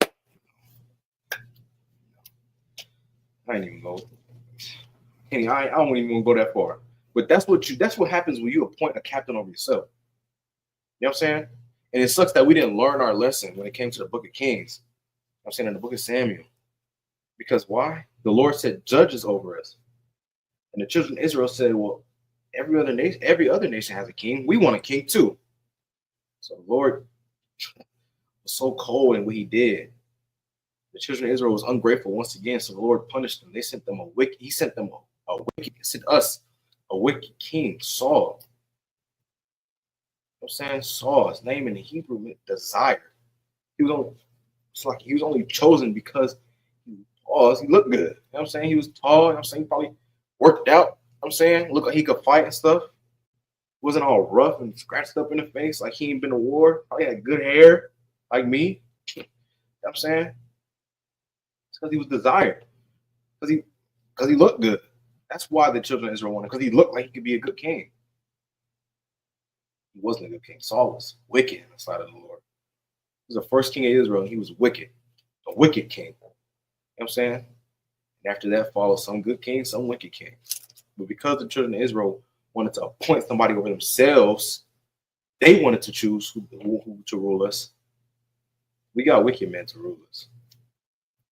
I ain't even go. I don't even go that far. But that's what happens when you appoint a captain over yourself. You know what I'm saying? And it sucks that we didn't learn our lesson when it came to the book of Kings. I'm saying in the book of Samuel. Because why? The Lord set judges over us. And the children of Israel said, well, every other nation has a king. We want a king too. So the Lord was so cold in what he did. The children of Israel was ungrateful once again, so the Lord punished them. He sent us a wicked king, Saul. You know what I'm saying? Saul, his name in the Hebrew meant desire. He was only chosen because he looked good. You know what I'm saying? He was tall, you know what I'm saying? He probably worked out, you know what I'm saying? Looked like he could fight and stuff. Wasn't all rough and scratched up in the face like he ain't been to war. Probably had good hair like me. You know what I'm saying? It's because he was desired. Because he looked good. That's why the children of Israel wanted, because he looked like he could be a good king. He wasn't a good king. Saul was wicked in the sight of the Lord. He was the first king of Israel, and he was wicked. A wicked king. You know what I'm saying? And after that followed some good kings, some wicked kings. But because the children of Israel wanted to appoint somebody over themselves, they wanted to choose who to rule us. We got wicked men to rule us.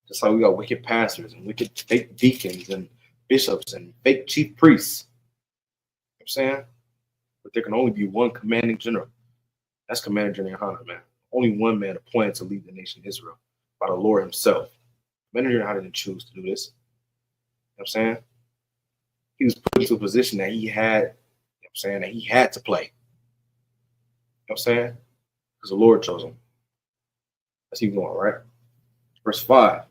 Just like we got wicked pastors and wicked fake deacons and bishops and fake chief priests. You know what I'm saying? But there can only be one commanding general. That's Commander General Hunter, man. Only one man appointed to lead the nation of Israel by the Lord himself. Commander General Hunter didn't choose to do this. You know what I'm saying? He was put into a position that he had, you know what I'm saying, that he had to play. You know what I'm saying? Because the Lord chose him. Let's keep going, right? Verse 5.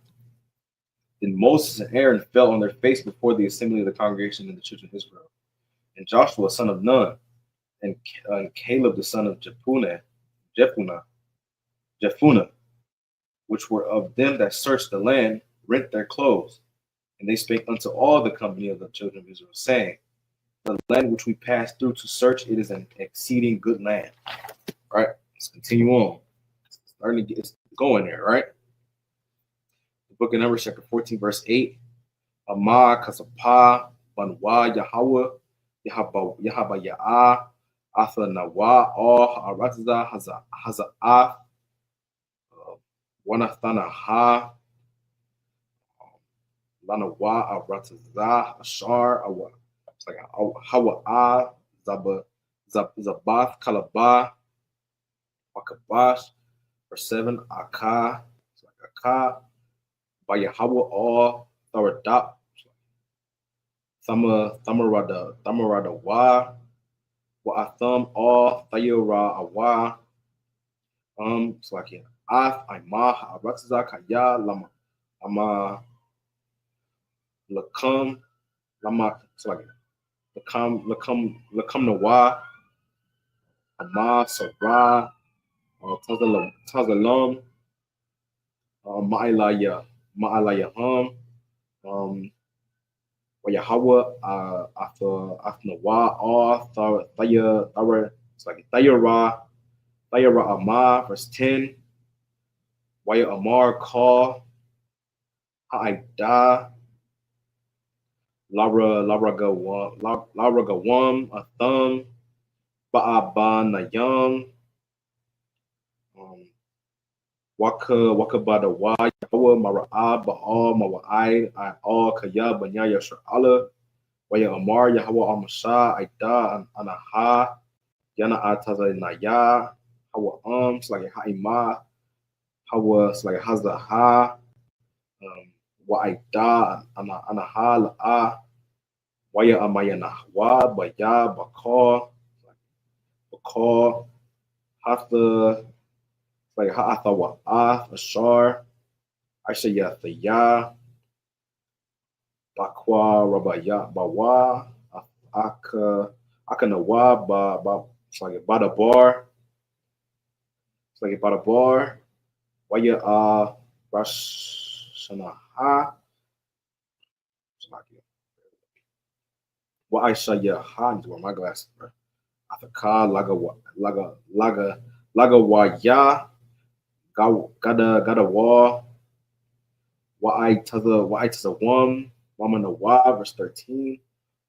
Then Moses and Aaron fell on their face before the assembly of the congregation and the children of Israel. And Joshua, son of Nun, and Caleb, the son of Jephunneh, which were of them that searched the land, rent their clothes. And they spake unto all the company of the children of Israel, saying, the land which we passed through to search, it is an exceeding good land. All right, let's continue on. It's starting to get going there, right? The book of Numbers, chapter 14, verse 8. Amah, Kasapah, Banwa, Yahweh, Yahaba Ya'ah, Atha Nawa, All Ha'aratza, Haza'ah, Wanathana Ha, Lanawa, Aratza, Ashar, Awa. It's like Hawa'ah, Zabath, Kalabah, Wakabash, verse 7, Akah, it's like Akah, Bayahawa, All, Tharadap, Thamarada Wa, Wa'atham, All, Thayura Awa, it's like Ath, Imah, Aratza, Kaya, Lama, Ama, Lakam, Lama, it's like Lakam Nawa, Ama, Sarah, Tazalum, Ma'alayaham, Wayahawa, Athnawa, Thaya, it's like Thayara Amah, verse 10, Waya Amar, Call, Ha'ida, Lara Gawam, Atham, Ba'aba Nayam, Wakabada Wa, Yahawa, Mara'ah, Ba'al, Mawa'ai, All, Kaya, Banya, Yashra'ala, Waya Amar, Yahweh Amasha, Aida, Anaha, Yana Ataza Naya, Hawa it's like Ha'ima, Hawa, it's like Hazaha, Wa'aida, Anaha, La'a, Waya Amayana, Wa, Baya, Bakal, Hatha, like Ha'atha Wa'ath, Ashar, Aisha Yathaya, Bakwa, Rabaya, Bawa, Akanawa, Ba, it's like Badabar, it's like Badabar, Waya, Rashanaha, Wa Aisha Yahan, where my glasses, bro. Athaka, Laga Waya, Gada Wa, Wa'ai Wam, Mama Nawa, verse 13.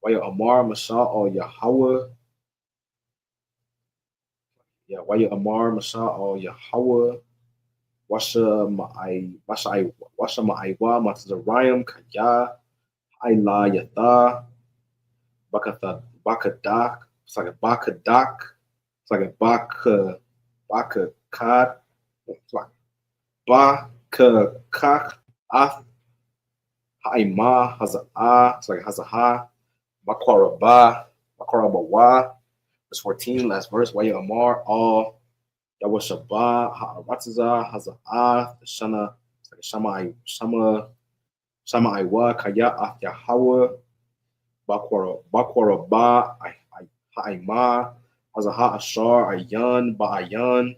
Waya Amar, Masha, All Yahweh, Waya Amar, Masha, Al Yahweh, Washa Ma'aiwa, Matazarayam, Kaya, Aila Yatha, Bakadak, it's like a Bakadak, it's like a Bakakad, it's like Bakakak, Ath, Haima, Haza'ah, it's like Hazaha, Bakwarabawa, verse 14, last verse, Waya Amar, all Yawashabah, Ha'aratza, Haza'ah, the Shana, it's like Shama Iwa, Kaya, Ath Yahweh, Bakwaraba, Ha'ima, Hazaha Ashar, Ayan, Ba'ayan,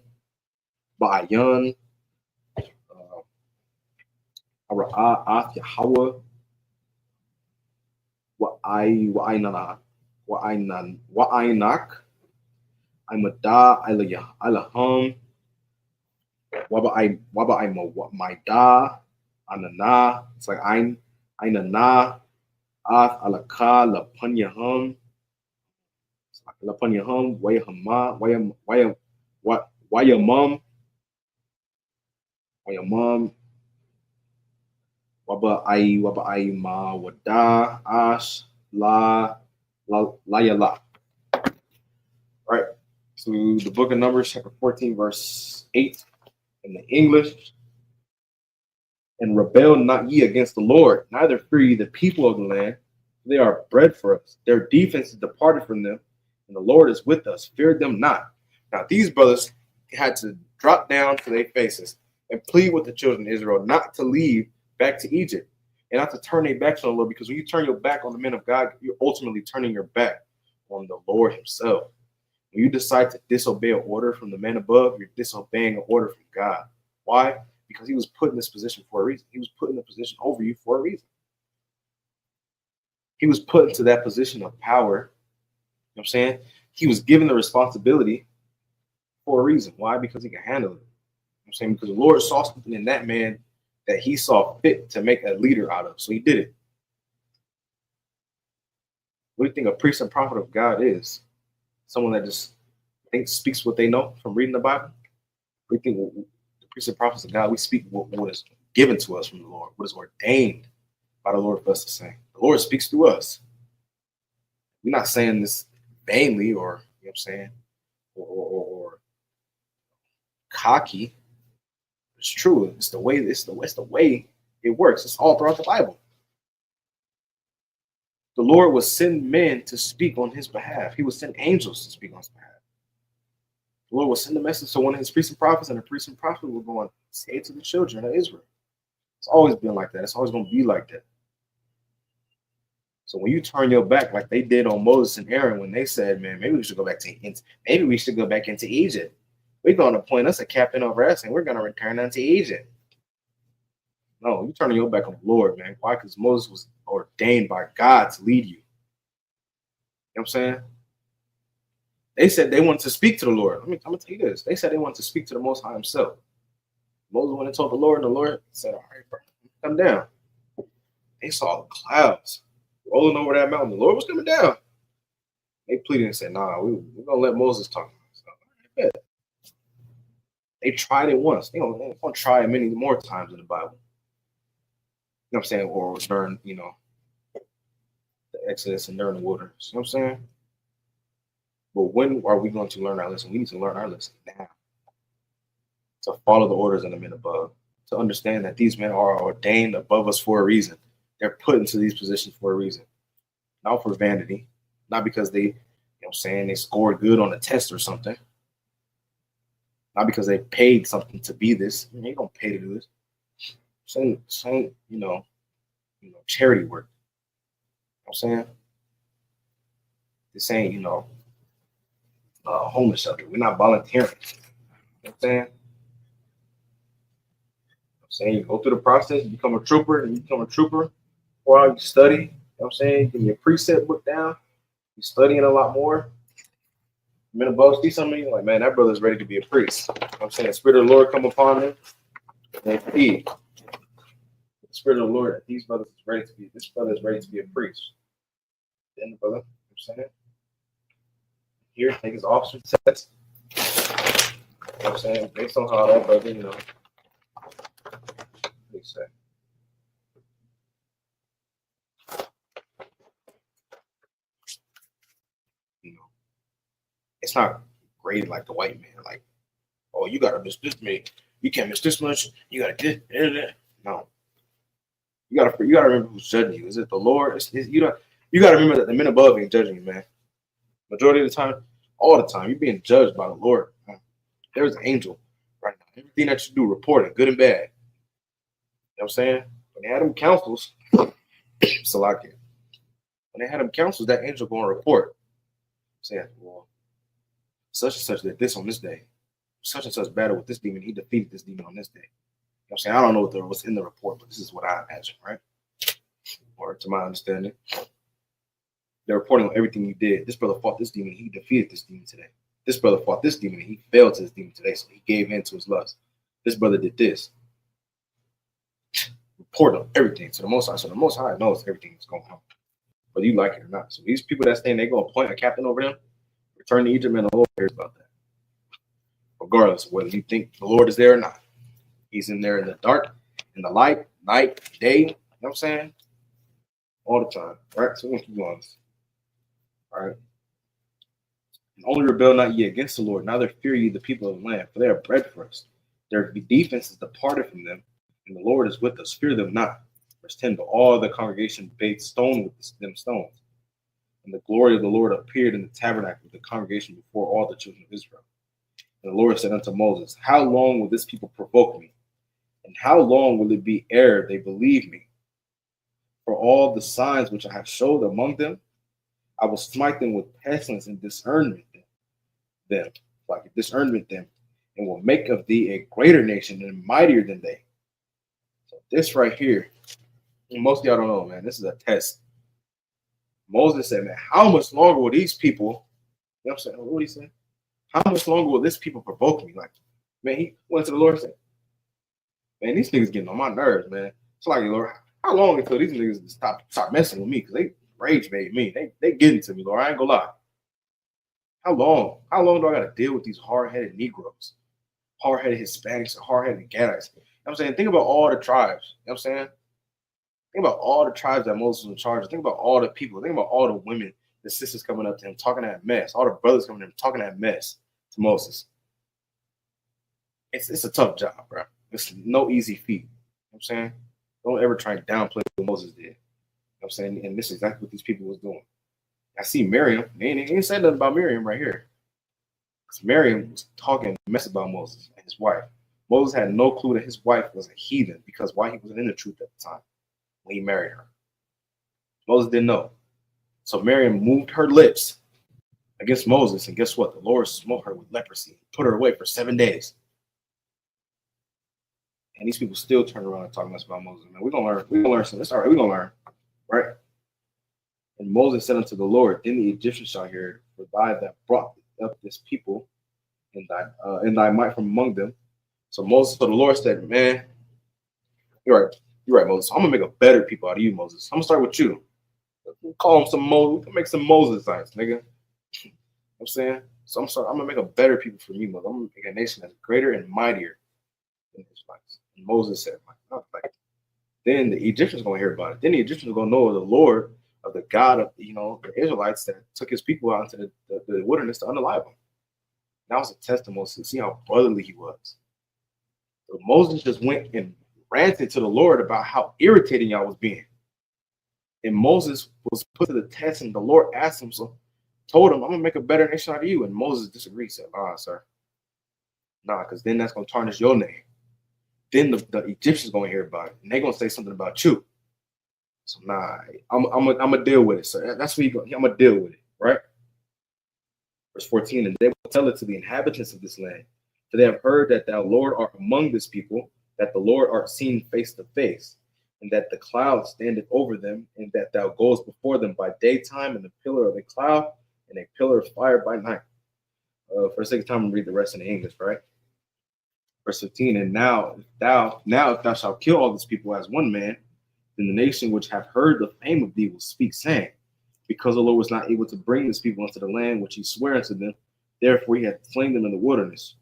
Ara'ah, Ath Yahweh, Wa'ainak, Imada, Ilahum, Maida, Anana, it's like Ainana, Ath Alaka, Lapanyahum, Lapanyahum, Wayamum, Waba Ma Wada, Ash, Layala. All right. So the book of Numbers, chapter 14, verse 8 in the English. And rebel not ye against the Lord, neither fear ye the people of the land. They are bread for us. Their defense is departed from them, and the Lord is with us. Fear them not. Now these brothers had to drop down to their faces and plead with the children of Israel not to leave back to Egypt and not to turn their backs on the Lord, because when you turn your back on the men of God, you're ultimately turning your back on the Lord himself. When you decide to disobey an order from the man above, you're disobeying an order from God. Why? Because he was put in this position for a reason. He was put in a position over you for a reason. He was put into that position of power. You know what I'm saying? He was given the responsibility for a reason. Why? Because he can handle it. You know what I'm saying? Because the Lord saw something in that man that he saw fit to make a leader out of. So he did it. What do you think a priest and prophet of God is? Someone that just speaks what they know from reading the Bible? We think the priests and prophets of God, we speak what is given to us from the Lord, what is ordained by the Lord for us to say. The Lord speaks through us. We're not saying this vainly or, you know what I'm saying, or cocky. It's true. It's the way it works. It's all throughout the Bible. The Lord will send men to speak on his behalf. He will send angels to speak on his behalf. The Lord will send a message to one of his priests and prophets, and the priest and prophet will go and say to the children of Israel. It's always been like that. It's always going to be like that. So when you turn your back like they did on Moses and Aaron when they said, man, maybe we should go back into Egypt. We're going to appoint us a captain over us, and we're going to return unto Egypt. No, you turning your back on the Lord, man. Why? Because Moses was ordained by God to lead you. You know what I'm saying? They said they wanted to speak to the Lord. I'm going to tell you this. They said they wanted to speak to the Most High himself. Moses went and told the Lord, and the Lord said, all right, bro, come down. They saw the clouds rolling over that mountain. The Lord was coming down. They pleaded and said, nah, we're going to let Moses talk. So, they tried it once. They're going to try it many more times in the Bible. You know what I'm saying? Or during, the Exodus and during the wilderness. You know what I'm saying? But when are we going to learn our lesson? We need to learn our lesson now. To follow the orders of the men above. To understand that these men are ordained above us for a reason. They're put into these positions for a reason. Not for vanity. Not because they, they scored good on a test or something. Not because they paid something to be this. They don't pay to do this. Same, charity work. You know what I'm saying? This ain't, homeless shelter. We're not volunteering. You know what I'm saying? You go through the process, you become a trooper, and you become a trooper. While you study, you know what I'm saying? Get your precept book down. You're studying a lot more. Men above see something, like, man, that brother's ready to be a priest. You know what I'm saying? The Spirit of the Lord come upon him, and they feed. The Spirit of the Lord, this brother is ready to be a priest. Then the brother, you know what I'm saying? Here, take his officer test. what I'm saying? Based on how that brother, what do you say? It's not graded like the white man. Like, oh, you gotta miss this me. You can't miss this much. You gotta get no. You gotta remember who's judging you. Is it the Lord? You gotta remember that the men above ain't judging you, man. Majority of the time, all the time, you're being judged by the Lord. Man. There's an angel right now. Everything that you do, reporting, good and bad. You know what I'm saying? When they had them councils, Salaki. When they had them councils, that angel going to report, saying, well, such and such did this on this day. Such and such battle with this demon. He defeated this demon on this day. You know what I'm saying? I don't know what was in the report, but this is what I imagine, right? Or to my understanding. They're reporting on everything you did. This brother fought this demon. He defeated this demon today. This brother fought this demon. And he failed to this demon today, so he gave in to his lust. This brother did this. Report on everything to the Most High. So the Most High knows everything that's going on, whether you like it or not. So these people that saying they're going to appoint a captain over them, return to Egypt, and the Lord cares about that. Regardless of whether you think the Lord is there or not. He's in there in the dark, in the light, night, day. You know what I'm saying? All the time. All right? So we're going to keep going. All right. And only rebel not ye against the Lord, neither fear ye the people of the land, for they are bread for us. Their defense is departed from them, and the Lord is with us. Fear them not. Verse 10, but all the congregation bade stone with them stones. And the glory of the Lord appeared in the tabernacle of the congregation before all the children of Israel. And the Lord said unto Moses, how long will this people provoke me? And how long will it be ere they believe me? For all the signs which I have showed among them, I will smite them with pestilence and discernment them, and will make of thee a greater nation and mightier than they. So this right here, most of y'all don't know, man, this is a test. Moses said, man, how much longer will these people, you know what I'm saying? What did he say? How much longer will this people provoke me? Like, man, he went to the Lord and said, man, these niggas getting on my nerves, man. It's like, Lord, how long until these niggas stop messing with me? Because they rage bait me. They getting to me, Lord. I ain't gonna lie. How long? How long do I gotta deal with these hard-headed Negroes, hard-headed Hispanics, hard-headed Gadites? You know what I'm saying? Think about all the tribes. You know what I'm saying? Think about all the tribes that Moses was in charge of. Think about all the people. Think about all the women, the sisters coming up to him, talking that mess. All the brothers coming to him, talking that mess to Moses. It's a tough job, bro. It's no easy feat. You know what I'm saying? Don't ever try and downplay what Moses did. You know what I'm saying? And this is exactly what these people was doing. I see Miriam. They ain't said nothing about Miriam right here. Because Miriam was talking mess about Moses and his wife. Moses had no clue that his wife was a heathen because why he wasn't in the truth at the time when he married her. Moses didn't know. So Miriam moved her lips against Moses, and guess what? The Lord smote her with leprosy, put her away for 7 days. And these people still turn around and talk mess about Moses. Man, we're gonna learn. We're gonna learn something. It's all right. We're gonna learn, right? And Moses said unto the Lord, then the Egyptians shall hear, for thy that brought up this people in thy might from among them. So the Lord said, man, you're right, Moses. I'm gonna make a better people out of you, Moses. I'm gonna start with you. Call him some Moses. Make some Moses signs, nigga. You know what I'm saying? So I'm gonna make a better people from you, Moses. I'm gonna make a nation that's greater and mightier than his lives. And Moses said, then the Egyptians are gonna hear about it. Then the Egyptians are gonna know the Lord of the God of the Israelites that took his people out into the wilderness to unalive them. That was a testimony to see how brotherly he was. So Moses just went and ranted to the Lord about how irritating y'all was being. And Moses was put to the test, and the Lord asked him, told him, I'm gonna make a better nation out of you. And Moses disagreed, said, sir. Nah, because then that's gonna tarnish your name. Then the Egyptians gonna hear about it, and they're gonna say something about you. So nah, I'm gonna deal with it. So that's what I'm gonna deal with it, right? Verse 14, and they will tell it to the inhabitants of this land, for they have heard that thou, Lord, art among this people, that the Lord art seen face to face, and that the cloud standeth over them, and that thou goest before them by daytime in the pillar of a cloud and a pillar of fire by night. For the sake of time, I'm gonna read the rest in English, right? Verse 15, and now if thou shalt kill all these people as one man, then the nation which have heard the fame of thee will speak, saying, because the Lord was not able to bring this people into the land which he sware unto them, therefore he hath slain them in the wilderness.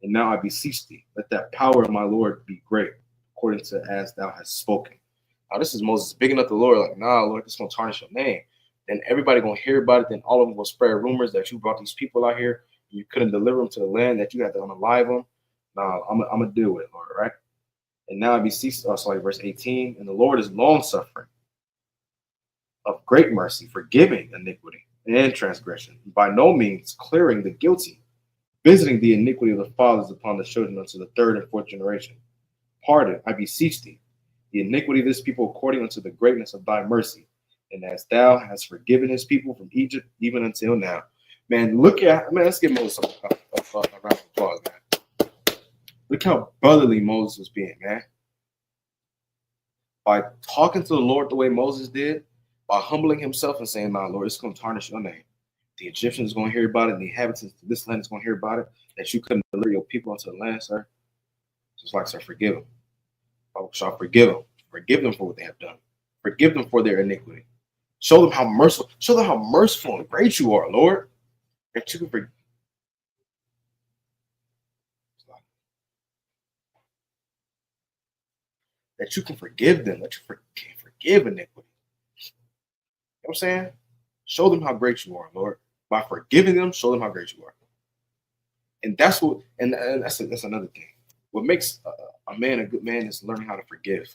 And now I beseech thee, let that power of my Lord be great, according to as thou hast spoken. Now this is Moses bigging up the Lord, like, nah, Lord, this is gonna tarnish your name. Then everybody gonna hear about it. Then all of them will spread rumors that you brought these people out here, you couldn't deliver them to the land, that you had to unalive them. Nah, I'm gonna deal with it, Lord, right? And now I beseech, verse 18, and the Lord is long suffering, of great mercy, forgiving iniquity and transgression, by no means clearing the guilty, visiting the iniquity of the fathers upon the children unto the third and fourth generation. Pardon, I beseech thee, the iniquity of this people according unto the greatness of thy mercy, and as thou hast forgiven his people from Egypt, even until now. Man, look at, man, let's give Moses a round of applause, man. Look how brotherly Moses was being, man. By talking to the Lord the way Moses did, by humbling himself and saying, nah, Lord, it's going to tarnish your name. The Egyptians are going to hear about it, and the inhabitants of this land is going to hear about it, that you couldn't deliver your people into the land, sir. Just like, sir, forgive them. Oh, shall forgive them. Forgive them for what they have done. Forgive them for their iniquity. Show them how merciful and great you are, Lord. That you can forgive. That you can forgive them. That you can forgive iniquity. You know what I'm saying? Show them how great you are, Lord. By forgiving them, show them how great you are. And that's what, and that's another thing. What makes a man a good man is learning how to forgive.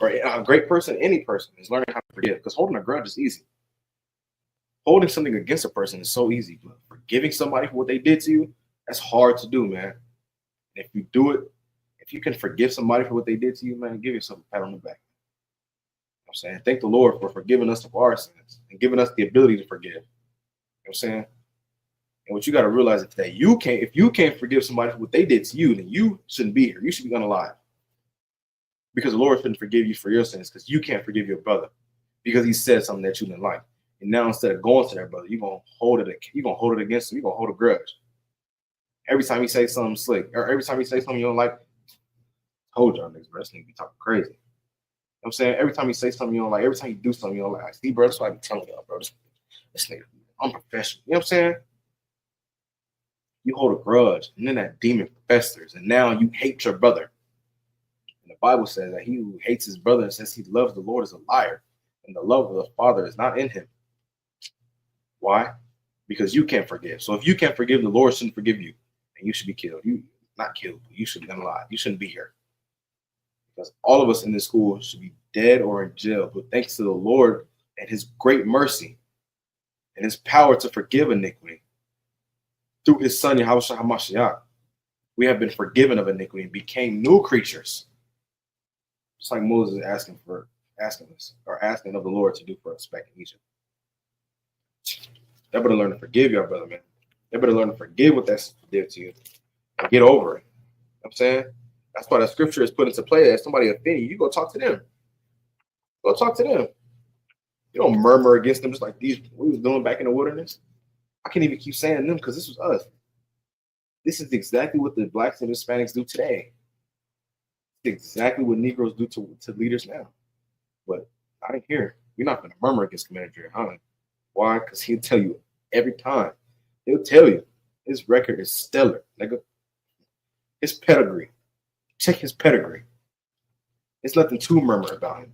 Or a great person, any person, is learning how to forgive. Because holding a grudge is easy. Holding something against a person is so easy. But forgiving somebody for what they did to you, that's hard to do, man. And if you do it, if you can forgive somebody for what they did to you, man, give yourself a pat on the back. You know what I'm saying? Thank the Lord for forgiving us of our sins and giving us the ability to forgive. You know what I'm saying? And what you got to realize is that if you can't forgive somebody for what they did to you, then you shouldn't be here. You should be unalive. Because the Lord shouldn't forgive you for your sins because you can't forgive your brother because he said something that you didn't like. And now instead of going to that brother, you're gonna hold it against him, you're gonna hold a grudge. Every time he says something slick, or every time he says something you don't like, told y'all niggas, bro, this nigga be talking crazy. You know what I'm saying? Every time he says something you don't like, every time you do something you don't like, see, bro, that's why I be telling y'all, bro, this nigga unprofessional. You know what I'm saying? You hold a grudge, and then that demon festers, and now you hate your brother. And the Bible says that he who hates his brother and says he loves the Lord is a liar, and the love of the Father is not in him. Why? Because you can't forgive. So if you can't forgive, the Lord shouldn't forgive you, and you should be killed. You not killed, but you should be alive. You shouldn't be here. Because all of us in this school should be dead or in jail. But thanks to the Lord and his great mercy and his power to forgive iniquity, through his son, Yahushua HaMashiach, we have been forgiven of iniquity and became new creatures. Just like Moses is asking of the Lord to do for us back in Egypt. They better learn to forgive your brother, man. They better learn to forgive what that did to you and get over it. You know what I'm saying? That's why the scripture is put into play that if somebody offended you, go talk to them. Go talk to them. You don't murmur against them just like we was doing back in the wilderness. I can't even keep saying them because this was us. This is exactly what the blacks and Hispanics do today. It's exactly what Negroes do to leaders now. But I didn't hear. You're not going to murmur against Commander Jerry Holland. Why? Because he'll tell you every time. He'll tell you his record is stellar. Nigga. His pedigree. Check his pedigree. It's nothing to murmur about him.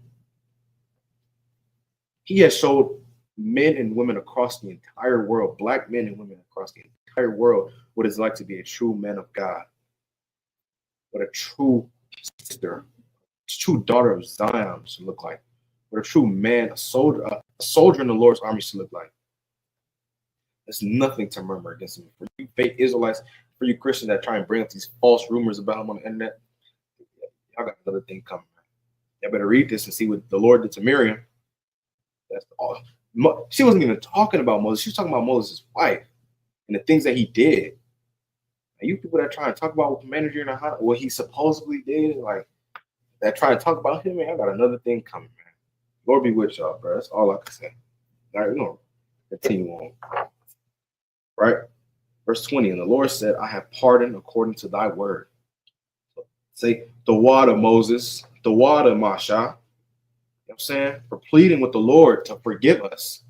He has showed men and women across the entire world, black men and women across the entire world, what it's like to be a true man of God. What a true sister, a true daughter of Zion should look like. What a true man, a soldier in the Lord's army should look like. There's nothing to murmur against him. For you fake Israelites, for you Christians that try and bring up these false rumors about him on the internet, y'all got another thing coming. Y'all better read this and see what the Lord did to Miriam. That's all. She wasn't even talking about Moses. She was talking about Moses' wife and the things that he did. And you people that try and talk about what Commander Jerry, what he supposedly did, like that try and talk about him, man, I got another thing coming, man. Lord be with y'all, bro. That's all I can say. All right, we're going to continue on. Right? Verse 20, and the Lord said, I have pardoned according to thy word. So say, the water, Moses, the water, Masha. You know what I'm saying? For pleading with the Lord to forgive us,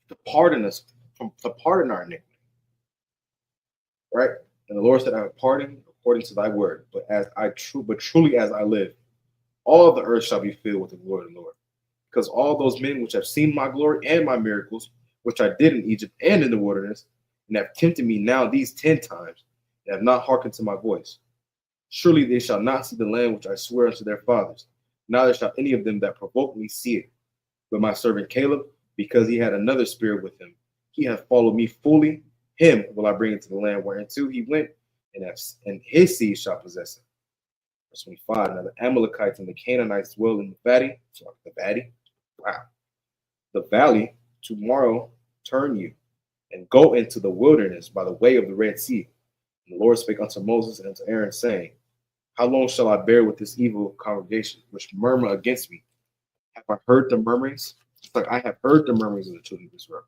to pardon us, to pardon our iniquity. Right? And the Lord said, I have pardoned according to thy word, but truly as I live, all the earth shall be filled with the glory of the Lord. Because all those men which have seen my glory and my miracles, which I did in Egypt and in the wilderness, and have tempted me now these 10 times, and have not hearkened to my voice. Surely they shall not see the land which I swear unto their fathers, neither shall any of them that provoke me see it. But my servant Caleb, because he had another spirit with him, he hath followed me fully. Him will I bring into the land whereunto he went, and his seed shall possess it. Verse 25. Now the Amalekites and the Canaanites dwell in the valley. Wow. The valley. Tomorrow turn you and go into the wilderness by the way of the Red Sea. And the Lord spake unto Moses and unto Aaron, saying, how long shall I bear with this evil congregation, which murmur against me? Have I heard the murmurings? It's like I have heard the murmurings of the children of Israel.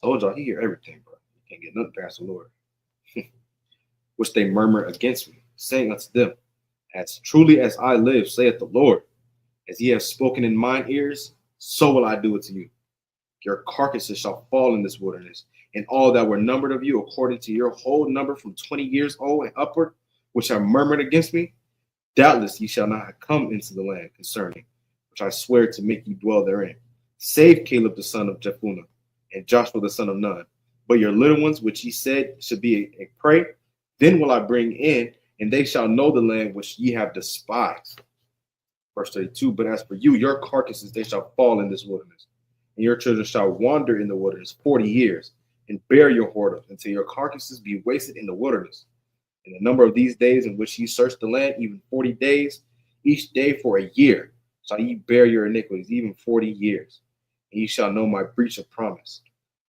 I told y'all, he hear everything, bro. You can't get nothing past the Lord. Which they murmur against me, saying unto them, as truly as I live, saith the Lord, as ye have spoken in mine ears, so will I do it to you. Your carcasses shall fall in this wilderness, and all that were numbered of you, according to your whole number from 20 years old and upward, which have murmured against me, doubtless ye shall not have come into the land concerning, which I swear to make you dwell therein, save Caleb the son of Jephunneh, and Joshua the son of Nun. But your little ones, which ye said should be a prey, then will I bring in, and they shall know the land which ye have despised. Verse 32, but as for you, your carcasses, they shall fall in this wilderness, and your children shall wander in the wilderness 40 years, and bear your whoredoms, until your carcasses be wasted in the wilderness. And the number of these days in which ye search the land, even 40 days, each day for a year, shall ye bear your iniquities, even 40 years. And ye shall know my breach of promise.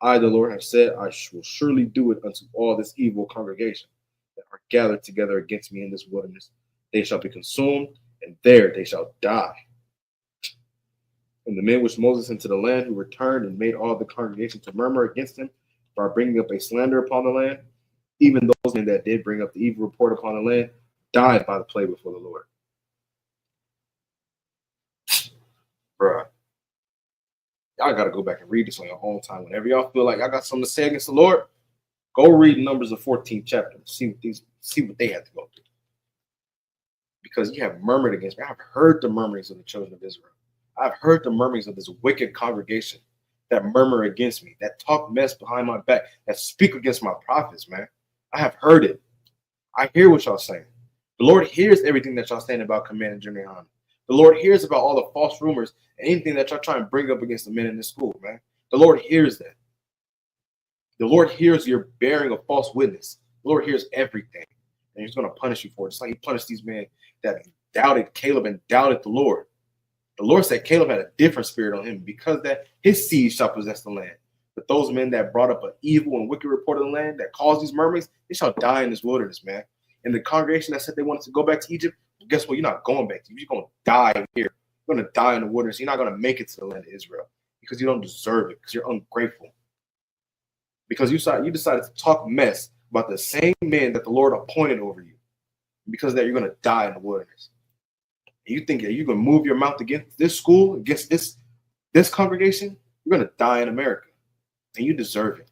I, the Lord, have said, I will surely do it unto all this evil congregation that are gathered together against me in this wilderness. They shall be consumed, and there they shall die. And the men which Moses sent to the land, who returned and made all the congregation to murmur against him by bringing up a slander upon the land, even those men that did bring up the evil report upon the land, died by the plague before the Lord. Bruh, y'all got to go back and read this on your own time. Whenever y'all feel like y'all got something to say against the Lord, go read Numbers, the 14th chapter. See what they had to go through. Because you have murmured against me. I have heard the murmurings of the children of Israel. I've heard the murmurings of this wicked congregation that murmur against me, that talk mess behind my back, that speak against my prophets, man. I have heard it. I hear what y'all saying. The Lord hears everything that y'all saying about Command and Jimmy Han. The Lord hears about all the false rumors and anything that y'all trying to bring up against the men in this school, man. The Lord hears that. The Lord hears your bearing of false witness. The Lord hears everything. And he's going to punish you for it. Just like he punished these men that doubted Caleb and doubted the Lord. The Lord said Caleb had a different spirit on him because that his seed shall possess the land. But those men that brought up an evil and wicked report of the land that caused these murmurings, they shall die in this wilderness, man. And the congregation that said they wanted to go back to Egypt, well, guess what? You're not going back to Egypt. You're going to die here. You're going to die in the wilderness. You're not going to make it to the land of Israel because you don't deserve it, because you're ungrateful. Because you decided to talk mess about the same men that the Lord appointed over you. Because of that, you're going to die in the wilderness. And you think that you're going to move your mouth against this school, against this congregation, you're going to die in America. And you deserve it.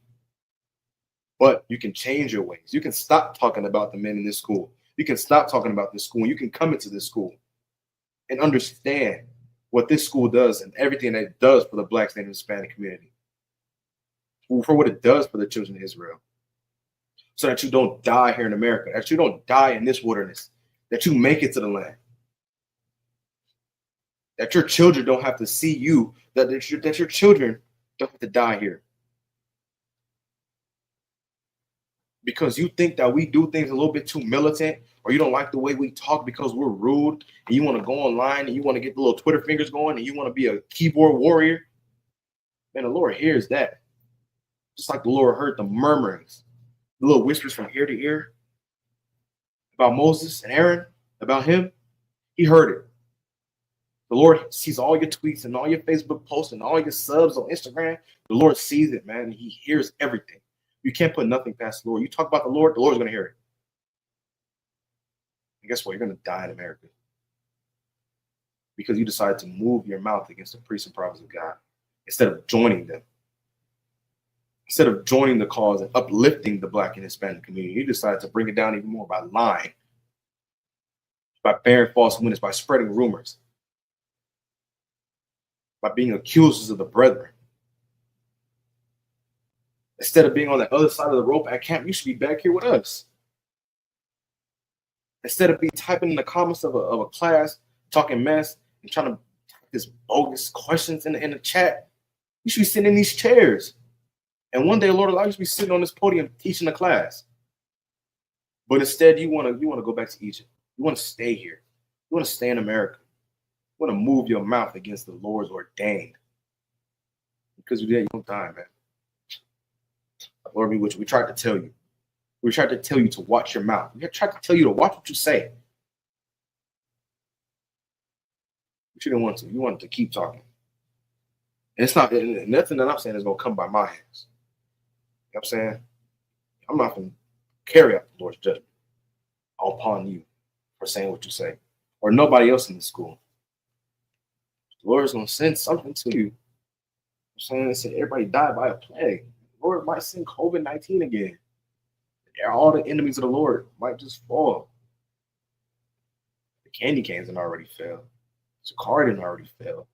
But you can change your ways. You can stop talking about the men in this school. You can stop talking about this school. You can come into this school and understand what this school does and everything that it does for the Black, Native, and Hispanic community. For what it does for the children of Israel. So that you don't die here in America, that you don't die in this wilderness, that you make it to the land. That your children don't have to see you, that your children don't have to die here. Because you think that we do things a little bit too militant, or you don't like the way we talk because we're rude, and you want to go online and you want to get the little Twitter fingers going and you want to be a keyboard warrior. Man, the Lord hears that. Just like the Lord heard the murmurings, the little whispers from ear to ear about Moses and Aaron, about him. He heard it. The Lord sees all your tweets and all your Facebook posts and all your subs on Instagram. The Lord sees it, man. He hears everything. You can't put nothing past the Lord. You talk about the Lord's going to hear it. And guess what? You're going to die in America. Because you decided to move your mouth against the priests and prophets of God instead of joining them. Instead of joining the cause and uplifting the Black and Hispanic community, you decided to bring it down even more by lying, by bearing false witness, by spreading rumors, by being accusers of the brethren. Instead of being on the other side of the rope at camp, you should be back here with us. Instead of be typing in the comments of a class, talking mess, and trying to type this bogus questions in the chat, you should be sitting in these chairs. And one day, Lord allow you to be sitting on this podium teaching the class. But instead, you want to go back to Egypt. You want to stay here. You want to stay in America. You want to move your mouth against the Lord's ordained. Because you did, you don't die, man. Lord be with you. We tried to tell you. We tried to tell you to watch your mouth. We tried to tell you to watch what you say. But you didn't want to. You wanted to keep talking. And it's not, nothing that I'm saying is going to come by my hands. You know what I'm saying? I'm not going to carry out the Lord's judgment upon you for saying what you say, or nobody else in the school. The Lord is going to send something to you. I'm saying, they said everybody died by a plague. The Lord might send COVID-19 again. All the enemies of the Lord might just fall. The candy canes didn't already fail. Socal didn't already fail.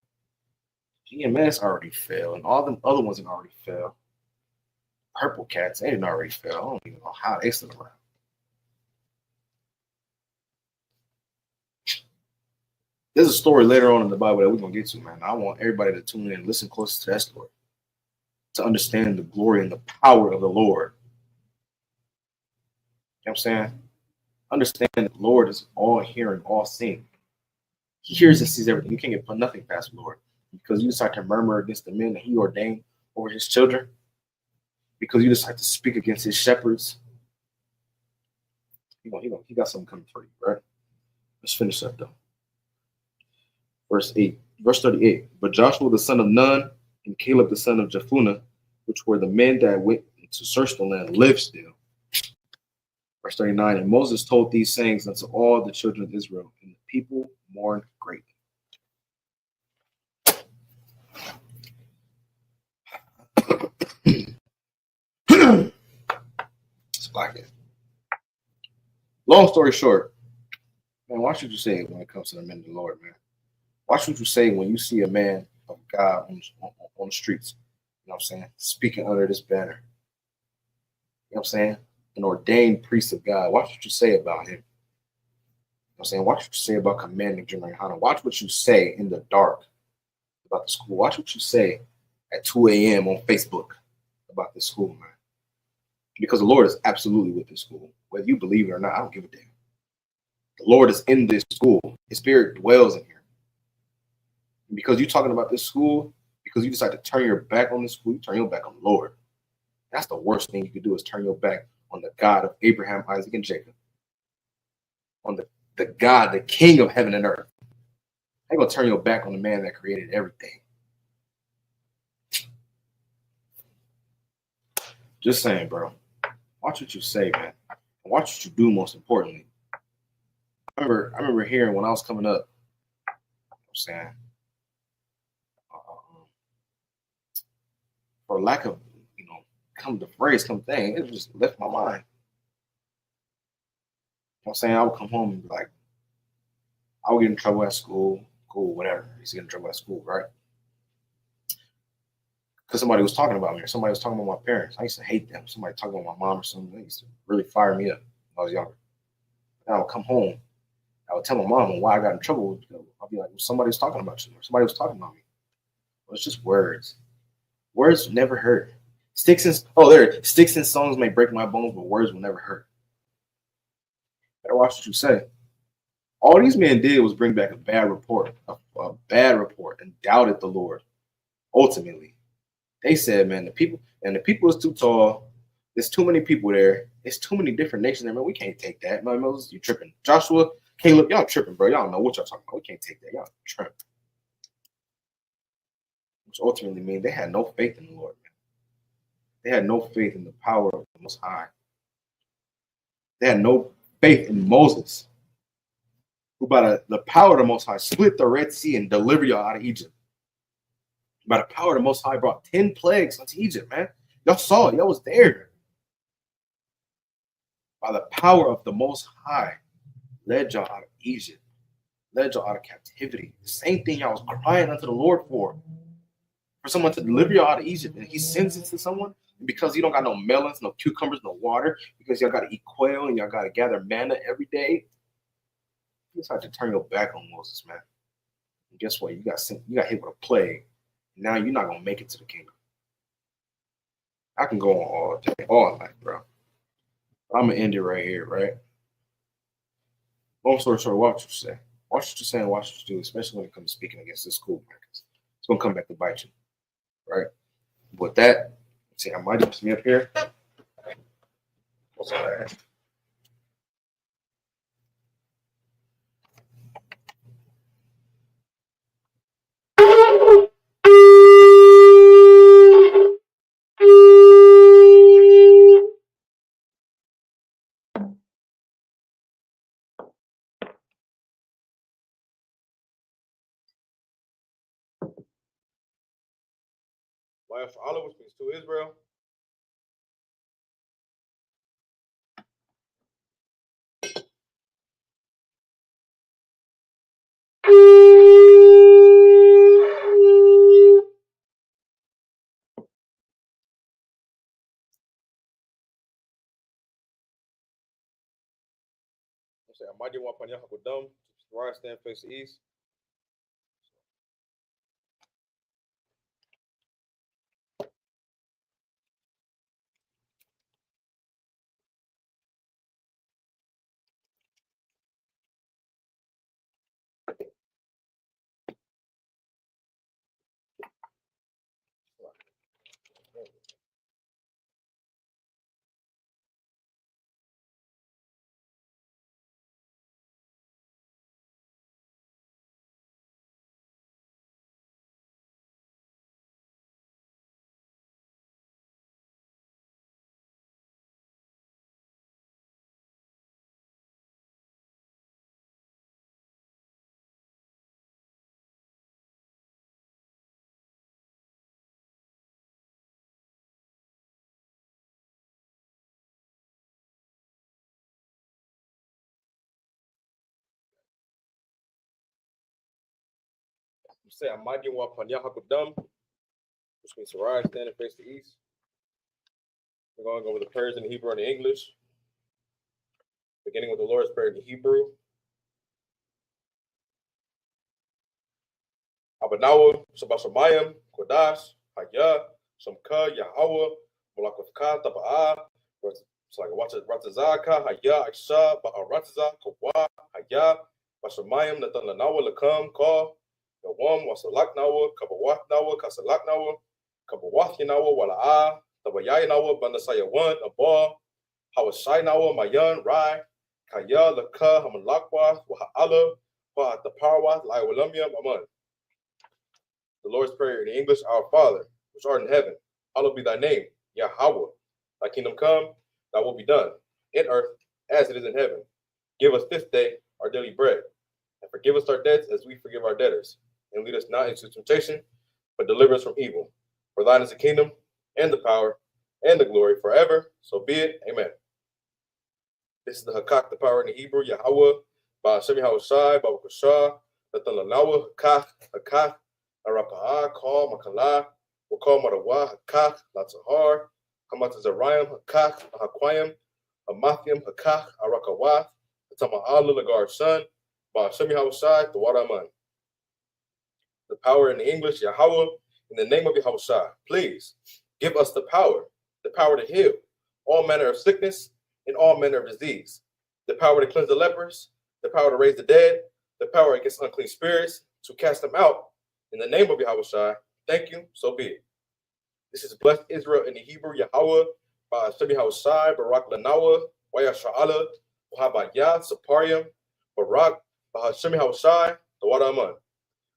GMS already failed, and all them other ones didn't already fail. Purple cats, they didn't already fail. I don't even know how they still around. There's a story later on in the Bible that we're going to get to, man. I want everybody to tune in and listen close to that story to understand the glory and the power of the Lord. You know what I'm saying? Understand that the Lord is all hearing, all seeing. He hears and sees everything. You can't get nothing past the Lord because you decide to murmur against the men that he ordained over his children, because you decide to speak against his shepherds. He got something coming for you, right? Let's finish up, though. Verse 38. But Joshua the son of Nun and Caleb the son of Jephunneh, which were the men that went to search the land, lived still. Verse 39. And Moses told these sayings unto all the children of Israel, and the people mourned greatly. It's black. Long story short, man, watch what you say when it comes to the men of the Lord, man. Watch what you say when you see a man of God on the streets, you know what I'm saying, speaking under this banner. You know what I'm saying? An ordained priest of God. Watch what you say about him. You know what I'm saying? Watch what you say about commanding General Hana. Watch what you say in the dark about the school. Watch what you say at 2 a.m. on Facebook about this school, man. Because the Lord is absolutely with this school. Whether you believe it or not, I don't give a damn. The Lord is in this school. His spirit dwells in here. And because you're talking about this school, because you decide to turn your back on this school, you turn your back on the Lord. That's the worst thing you could do, is turn your back on the God of Abraham, Isaac, and Jacob. On the God, the King of heaven and earth. How you gonna turn your back on the man that created everything? Just saying, bro. Watch what you say, man. And watch what you do, most importantly. I remember hearing when I was coming up, I'm saying, for lack of, the phrase, it just left my mind. I'm saying, I would come home and be like, I would get in trouble at school, cool, whatever. I used to get in trouble at school, right? Because somebody was talking about me, or somebody was talking about my parents. I used to hate them. Somebody talking about my mom or something. They used to really fire me up when I was younger. And I would come home. I would tell my mom why I got in trouble. I'll be like, well, somebody was talking about you, or somebody was talking about me. Well, it's just words. Words never hurt. Sticks and stones may break my bones, but words will never hurt. Better watch what you say. All these men did was bring back a bad report, and doubted the Lord. Ultimately, they said, man, the people is too tall. There's too many people there. There's too many different nations there, man. We can't take that. Man, Moses, you tripping. Joshua, Caleb, y'all tripping, bro. Y'all know what y'all talking about. We can't take that. Y'all tripping. Which ultimately means they had no faith in the Lord, man. They had no faith in the power of the Most High. They had no faith in Moses, who by the power of the Most High split the Red Sea and delivered y'all out of Egypt. By the power of the Most High brought 10 plagues unto Egypt, man. Y'all saw it. Y'all was there. By the power of the Most High, led y'all out of Egypt, led y'all out of captivity. The same thing y'all was crying unto the Lord for someone to deliver y'all out of Egypt. And he sends it to someone because you don't got no melons, no cucumbers, no water, because y'all got to eat quail and y'all got to gather manna every day. You just have to turn your back on Moses, man. And guess what? You got hit with a plague. Now you're not going to make it to the kingdom. I can go on all day, all night, bro. I'm going to end it right here, right? Long story short, watch what you say. Watch what you say and watch what you do, especially when it comes to speaking against this school, man. It's going to come back to bite you, right? With that, see, I might just me up here. What's all that? Wife for Allah, which means to Israel. I might do one upon Yahakudum, right stand face the east. You say I might do one upon Yahakudum, which means to rise, stand, and face the east. We're going to go with the prayers in the Hebrew and the English, beginning with the Lord's Prayer in the Hebrew. Abanawa, Sabashamayim, Kodash, Haya, Shamka, Yahweh, Molakavka, Taba'a, it's like Ratazaka, Haya, Aisha, Ba'arataza, Kawa, Haya, Bashamayim, Nathan Lanawa, Lakam, Ka, Yawam, Wasalaknawa, Kabawatnawa, Kasalaknawa, Kabawathinawa, Wala'a, Tabayayanawa, Bandasaya 1, Abba, Hawashainawa, Mayan, Rai, Kaya, Laka, Hamalakwa, Waha'ala, Wa'ataparwa, Laiwalamia, Maman. The Lord's Prayer in English, Our Father, which art in heaven, hallowed be thy name, Yahweh. Thy kingdom come, thy will be done, in earth as it is in heaven. Give us this day our daily bread, and forgive us our debts as we forgive our debtors. And lead us not into temptation, but deliver us from evil. For thine is the kingdom, and the power, and the glory forever. So be it. Amen. This is the Hakak, the power in the Hebrew, Yahweh, Ba'ashem Yahushai, Babakashah, Natalanawa, Hakak, Arapa'a, Kal, Makala, Wakal Marawa, Hakak, Latzahar, Hamatazarayim, Hakak, Hakwayim, Hamathiam, Hakak, Arakawath, Tama'al, Lagar's son, Ba'ashem Yahushai, the Waraman. The power in the English, Yahweh, in the name of Yahushai, please give us the power to heal all manner of sickness and all manner of disease, the power to cleanse the lepers, the power to raise the dead, the power against unclean spirits, to cast them out. In the name of Yahushua, thank you, so be it. This is blessed Israel in the Hebrew, Yahweh, by Hashem Yahushai, Barak Lanawa, Wayasha'ala, Wahabayah, Saparium, Barak, by Hashem Yahushai, the Wadaman.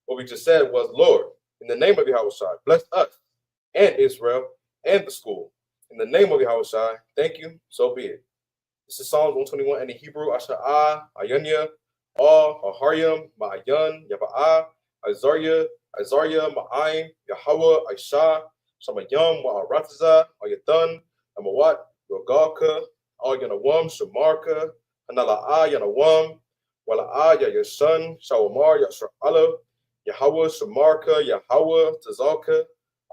What we just said was, Lord, in the name of Yahushua, bless us and Israel and the school. In the name of Yahushua, thank you, so be it. This is Psalms 121 in the Hebrew, Asha'ah, Ayanya, Ahariam, Ma'ayan, Yaba'ah, Azariah, Ma'aim, Yahweh, Aisha, Samayam, wa Arataza, Ayathan, Amawat, Rogalka, Ayanawam, Shamarka, Hanala'a Yanawam, Wala'a Ya your son, Shawamar, Yasra'ala, Yahweh, Shamarka, Yahweh, Tazalka,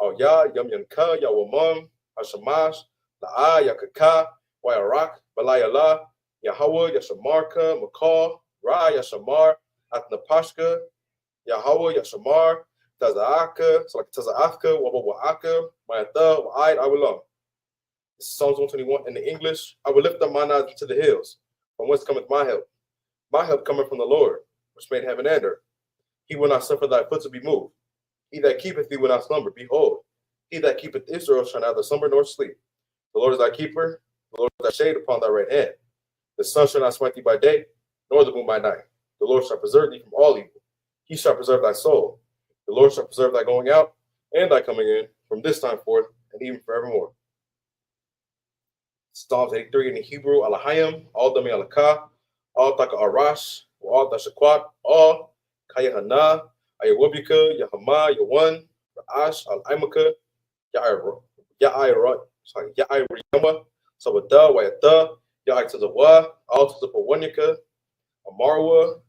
Al Ya, Yam Yanka, Yawamam, Hashamash, La'a, Yakaka, Wayarak, Balayala, Yahweh, Yashamarka, Makal, Ra, Yashamar, Atnapashka, Yahweh, Yashamar, Tazaaka, so like Tazaaka, Wabawaaka, Mayatha, Wa'id, I will love. This is Psalms 121 in the English. I will lift up mine eyes to the hills. From whence cometh my help? My help cometh from the Lord, which made heaven and earth. He will not suffer thy foot to be moved. He that keepeth thee will not slumber. Behold, he that keepeth Israel shall neither slumber nor sleep. The Lord is thy keeper, the Lord is thy shade upon thy right hand. The sun shall not smite thee by day, nor the moon by night. The Lord shall preserve thee from all evil. He shall preserve thy soul. The Lord shall preserve thy going out and thy coming in from this time forth and even forevermore. Psalms 83 in the Hebrew, Alahayim, all Dami Alakah, all Taka Arash, all Dashakwat, all Kayahana, Ayawabika, Yahama, Yawan, Ra'ash, Al Imaka, Ya'irama, Sabada, Wayata, Ya'itazawa, all Tazapawanyaka, Amarwa,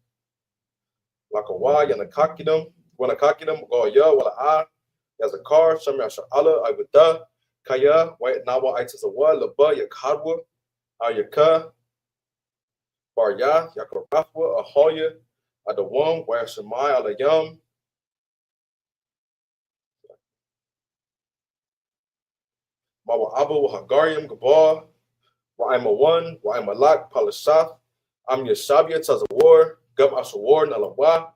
Lakawa, Yanakakidam, Wanakakidam, Goya, Wala'a, Yazakar, Shamya Sha'ala, Aguda, Kaya, White Nawa, Itazawa, Laba, Yakadwa, Ayaka, Barya, Yakarafwa, Ahoya, Adawam, Wayashamai, Alayam, Mawa Abu, Hagarium, Gabal, Wa'ima 1, Wa'ima Lak, Palashath, Am Yashabia, Tazawar, Gab Ashawar, Nalawa,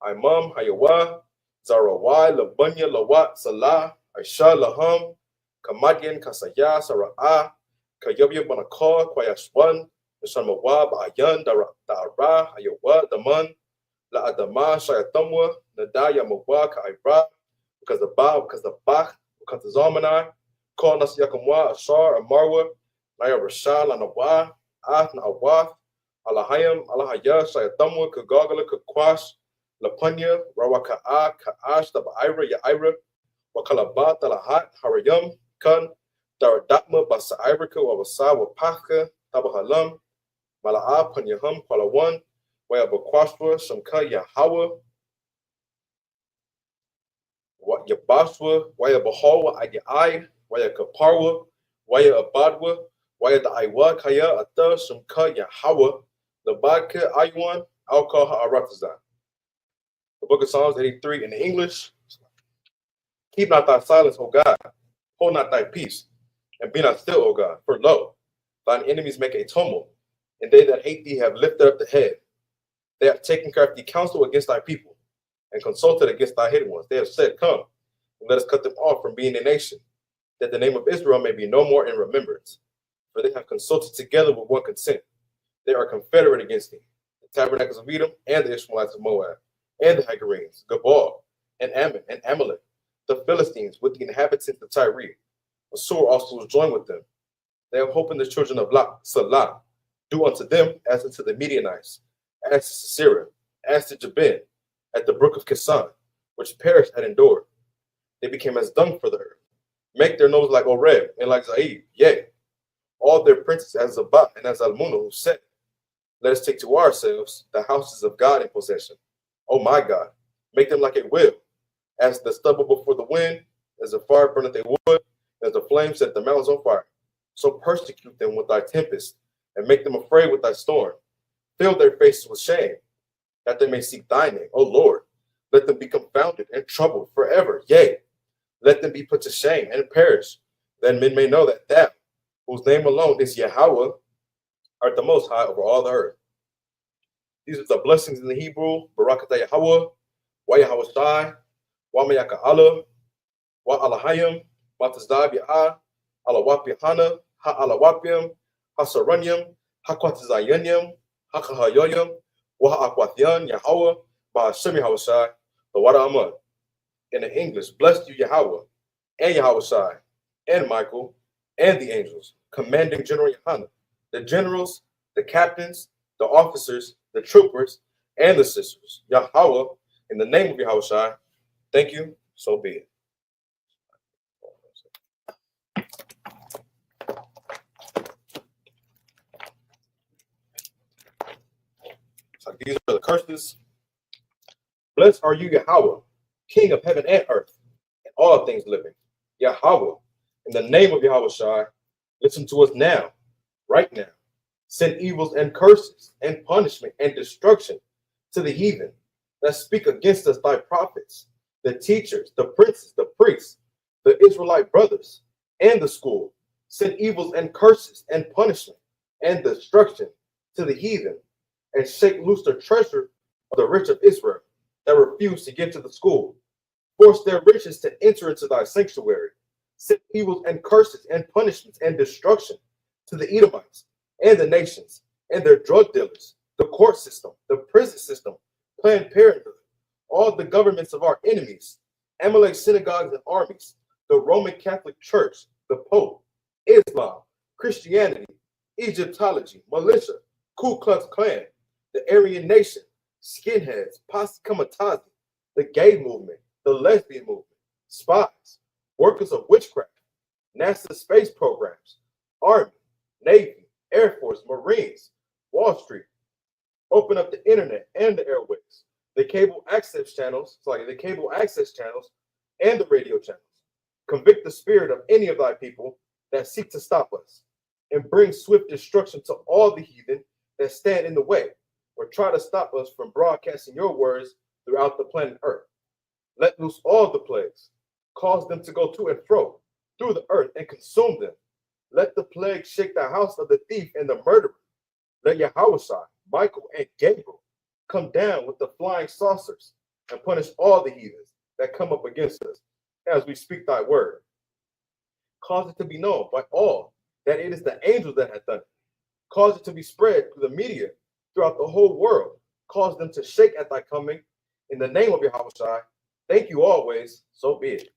Imam, Hayawa, Zarawai, Labunya, Lawat, Salah, Aisha, Laham, Kamadian, Kasaya, Sara'ah, Kayabya, Banakar, Kwayashwan, Nishamawa, Ba'ayan, Dara, Hayawa, Daman, La Adama, Shayatamwa, Nadaya, Mawa, Ka'ibra, because the Bach, because the Zamanai, Call Nas Yakamwa, Ashar, Amarwa, Naya Rashal, Anawa, Nawath, Alahayam, Alahaya, Shayatamwa, Kagagala, Kakwash, Lapunya, Rawaka'a, Ka'ash, Taba'ira, Ya'ira, Wakalabat, Talahat, Harayam, Kun, Daradatma, Basa'irika, Wawasa, Wapaka, Tabahalam, Mala'a, Panyaham, Palawan, Wayabakwashwa, Shamka, Yahawa, Yabaswa, Wayabahawa, Ayai, Wayakaparwa, Wayabadwa, Wayadaiwa, Kaya, Ata, Shamka, Yahawa, Labaka, Aywan, Alcohol, Aratazan. The book of Psalms 83 in the English. Keep not thy silence, O God. Hold not thy peace, and be not still, O God. For lo, thine enemies make a tumult, and they that hate thee have lifted up the head. They have taken crafty counsel against thy people, and consulted against thy hidden ones. They have said, Come, and let us cut them off from being a nation, that the name of Israel may be no more in remembrance. For they have consulted together with one consent. They are confederate against thee, the tabernacles of Edom, and the Ishmaelites of Moab, and the Hagarenes, Gabal, and Ammon, and Amalek, the Philistines with the inhabitants of Tyre. Assur also was joined with them. They have hope in the children of Salah. Do unto them as unto the Midianites, as to Sisera, as to Jabin, at the brook of Kisan, which perished had endured. They became as dung for the earth. Make their nose like Oreb and like Zaid, yea, all their princes as Zabah and as Almunah, who said, Let us take to ourselves the houses of God in possession. Oh my God, make them like a wheel, as the stubble before the wind, as the fire burneth a wood, as the flame set the mountains on fire. So persecute them with thy tempest, and make them afraid with thy storm. Fill their faces with shame, that they may seek thy name, O Lord. Let them be confounded and troubled forever. Yea, let them be put to shame and perish. Then men may know that thou, whose name alone is Yahweh, art the most high over all the earth. These are the blessings in the Hebrew. Barakatah Yahweh, Wa Yahweh Shai, Wa Mayaka Allah, Wa Alahayim, Matazdab Ya'ah, Alawap Yahana, Ha Alawapium, Ha Saranyam, Ha Kwatazayanyam, Ha Kahayoyam, Wa Akwatyan Yahweh, Ba Hashem Yahweh Shai, the Wada Amad. In the English, blessed you Yahweh, and Yahweh Shai, and Michael, and the angels, commanding General Yohanan, the generals, the captains, the officers, the troopers, and the sisters. Yahweh, in the name of Yahweh Shai, thank you, so be it. These are the curses. Blessed are you, Yahweh, King of heaven and earth, and all things living. Yahweh, in the name of Yahweh Shai, listen to us now, right now. Send evils and curses and punishment and destruction to the heathen that speak against us, thy prophets, the teachers, the princes, the priests, the Israelite brothers, and the school. Send evils and curses and punishment and destruction to the heathen, and shake loose the treasure of the rich of Israel that refuse to give to the school. Force their riches to enter into thy sanctuary. Send evils and curses and punishments and destruction to the Edomites and the nations and their drug dealers, the court system, the prison system, Planned Parenthood, all the governments of our enemies, Amalek synagogues and armies, the Roman Catholic Church, the Pope, Islam, Christianity, Egyptology, militia, Ku Klux Klan, the Aryan Nation, skinheads, posse comitatus, the gay movement, the lesbian movement, spies, workers of witchcraft, NASA space programs, Army, Navy, Air Force, Marines, Wall Street. Open up the internet and the airways, the cable access channels, and the radio channels. Convict the spirit of any of thy people that seek to stop us, and bring swift destruction to all the heathen that stand in the way or try to stop us from broadcasting your words throughout the planet Earth. Let loose all the plagues, cause them to go to and fro through the earth and consume them. Let the plague shake the house of the thief and the murderer. Let Yahweh, Michael, and Gabriel come down with the flying saucers and punish all the heathens that come up against us as we speak thy word. Cause it to be known by all that it is the angels that have done it. Cause it to be spread through the media throughout the whole world. Cause them to shake at thy coming. In the name of Yahweh Shai, thank you always, so be it.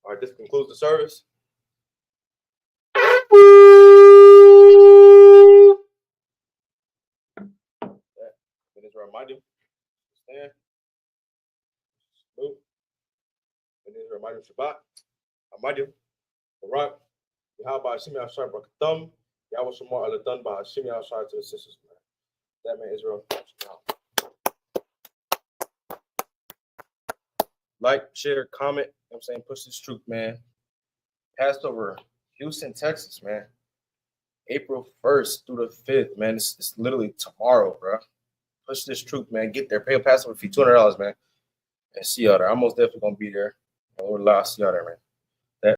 All right, this concludes the service. It is a reminder. Stand. Move. It is a reminder. Shabbat. Reminder. Barak. Yahweh Hashem Yahshai Brakathum. Yahweh Shamar Aladun by Hashem Yahshai to the sisters. That man Israel. Like, share, comment. You know what I'm saying? Push this truth, man. Passover, Houston, Texas, man. April 1st through the 5th, man. It's literally tomorrow, bro. Push this truth, man. Get there. Pay a Passover fee, $200, man. And see y'all there. I'm most definitely going to be there. And we're lost. See y'all there, man.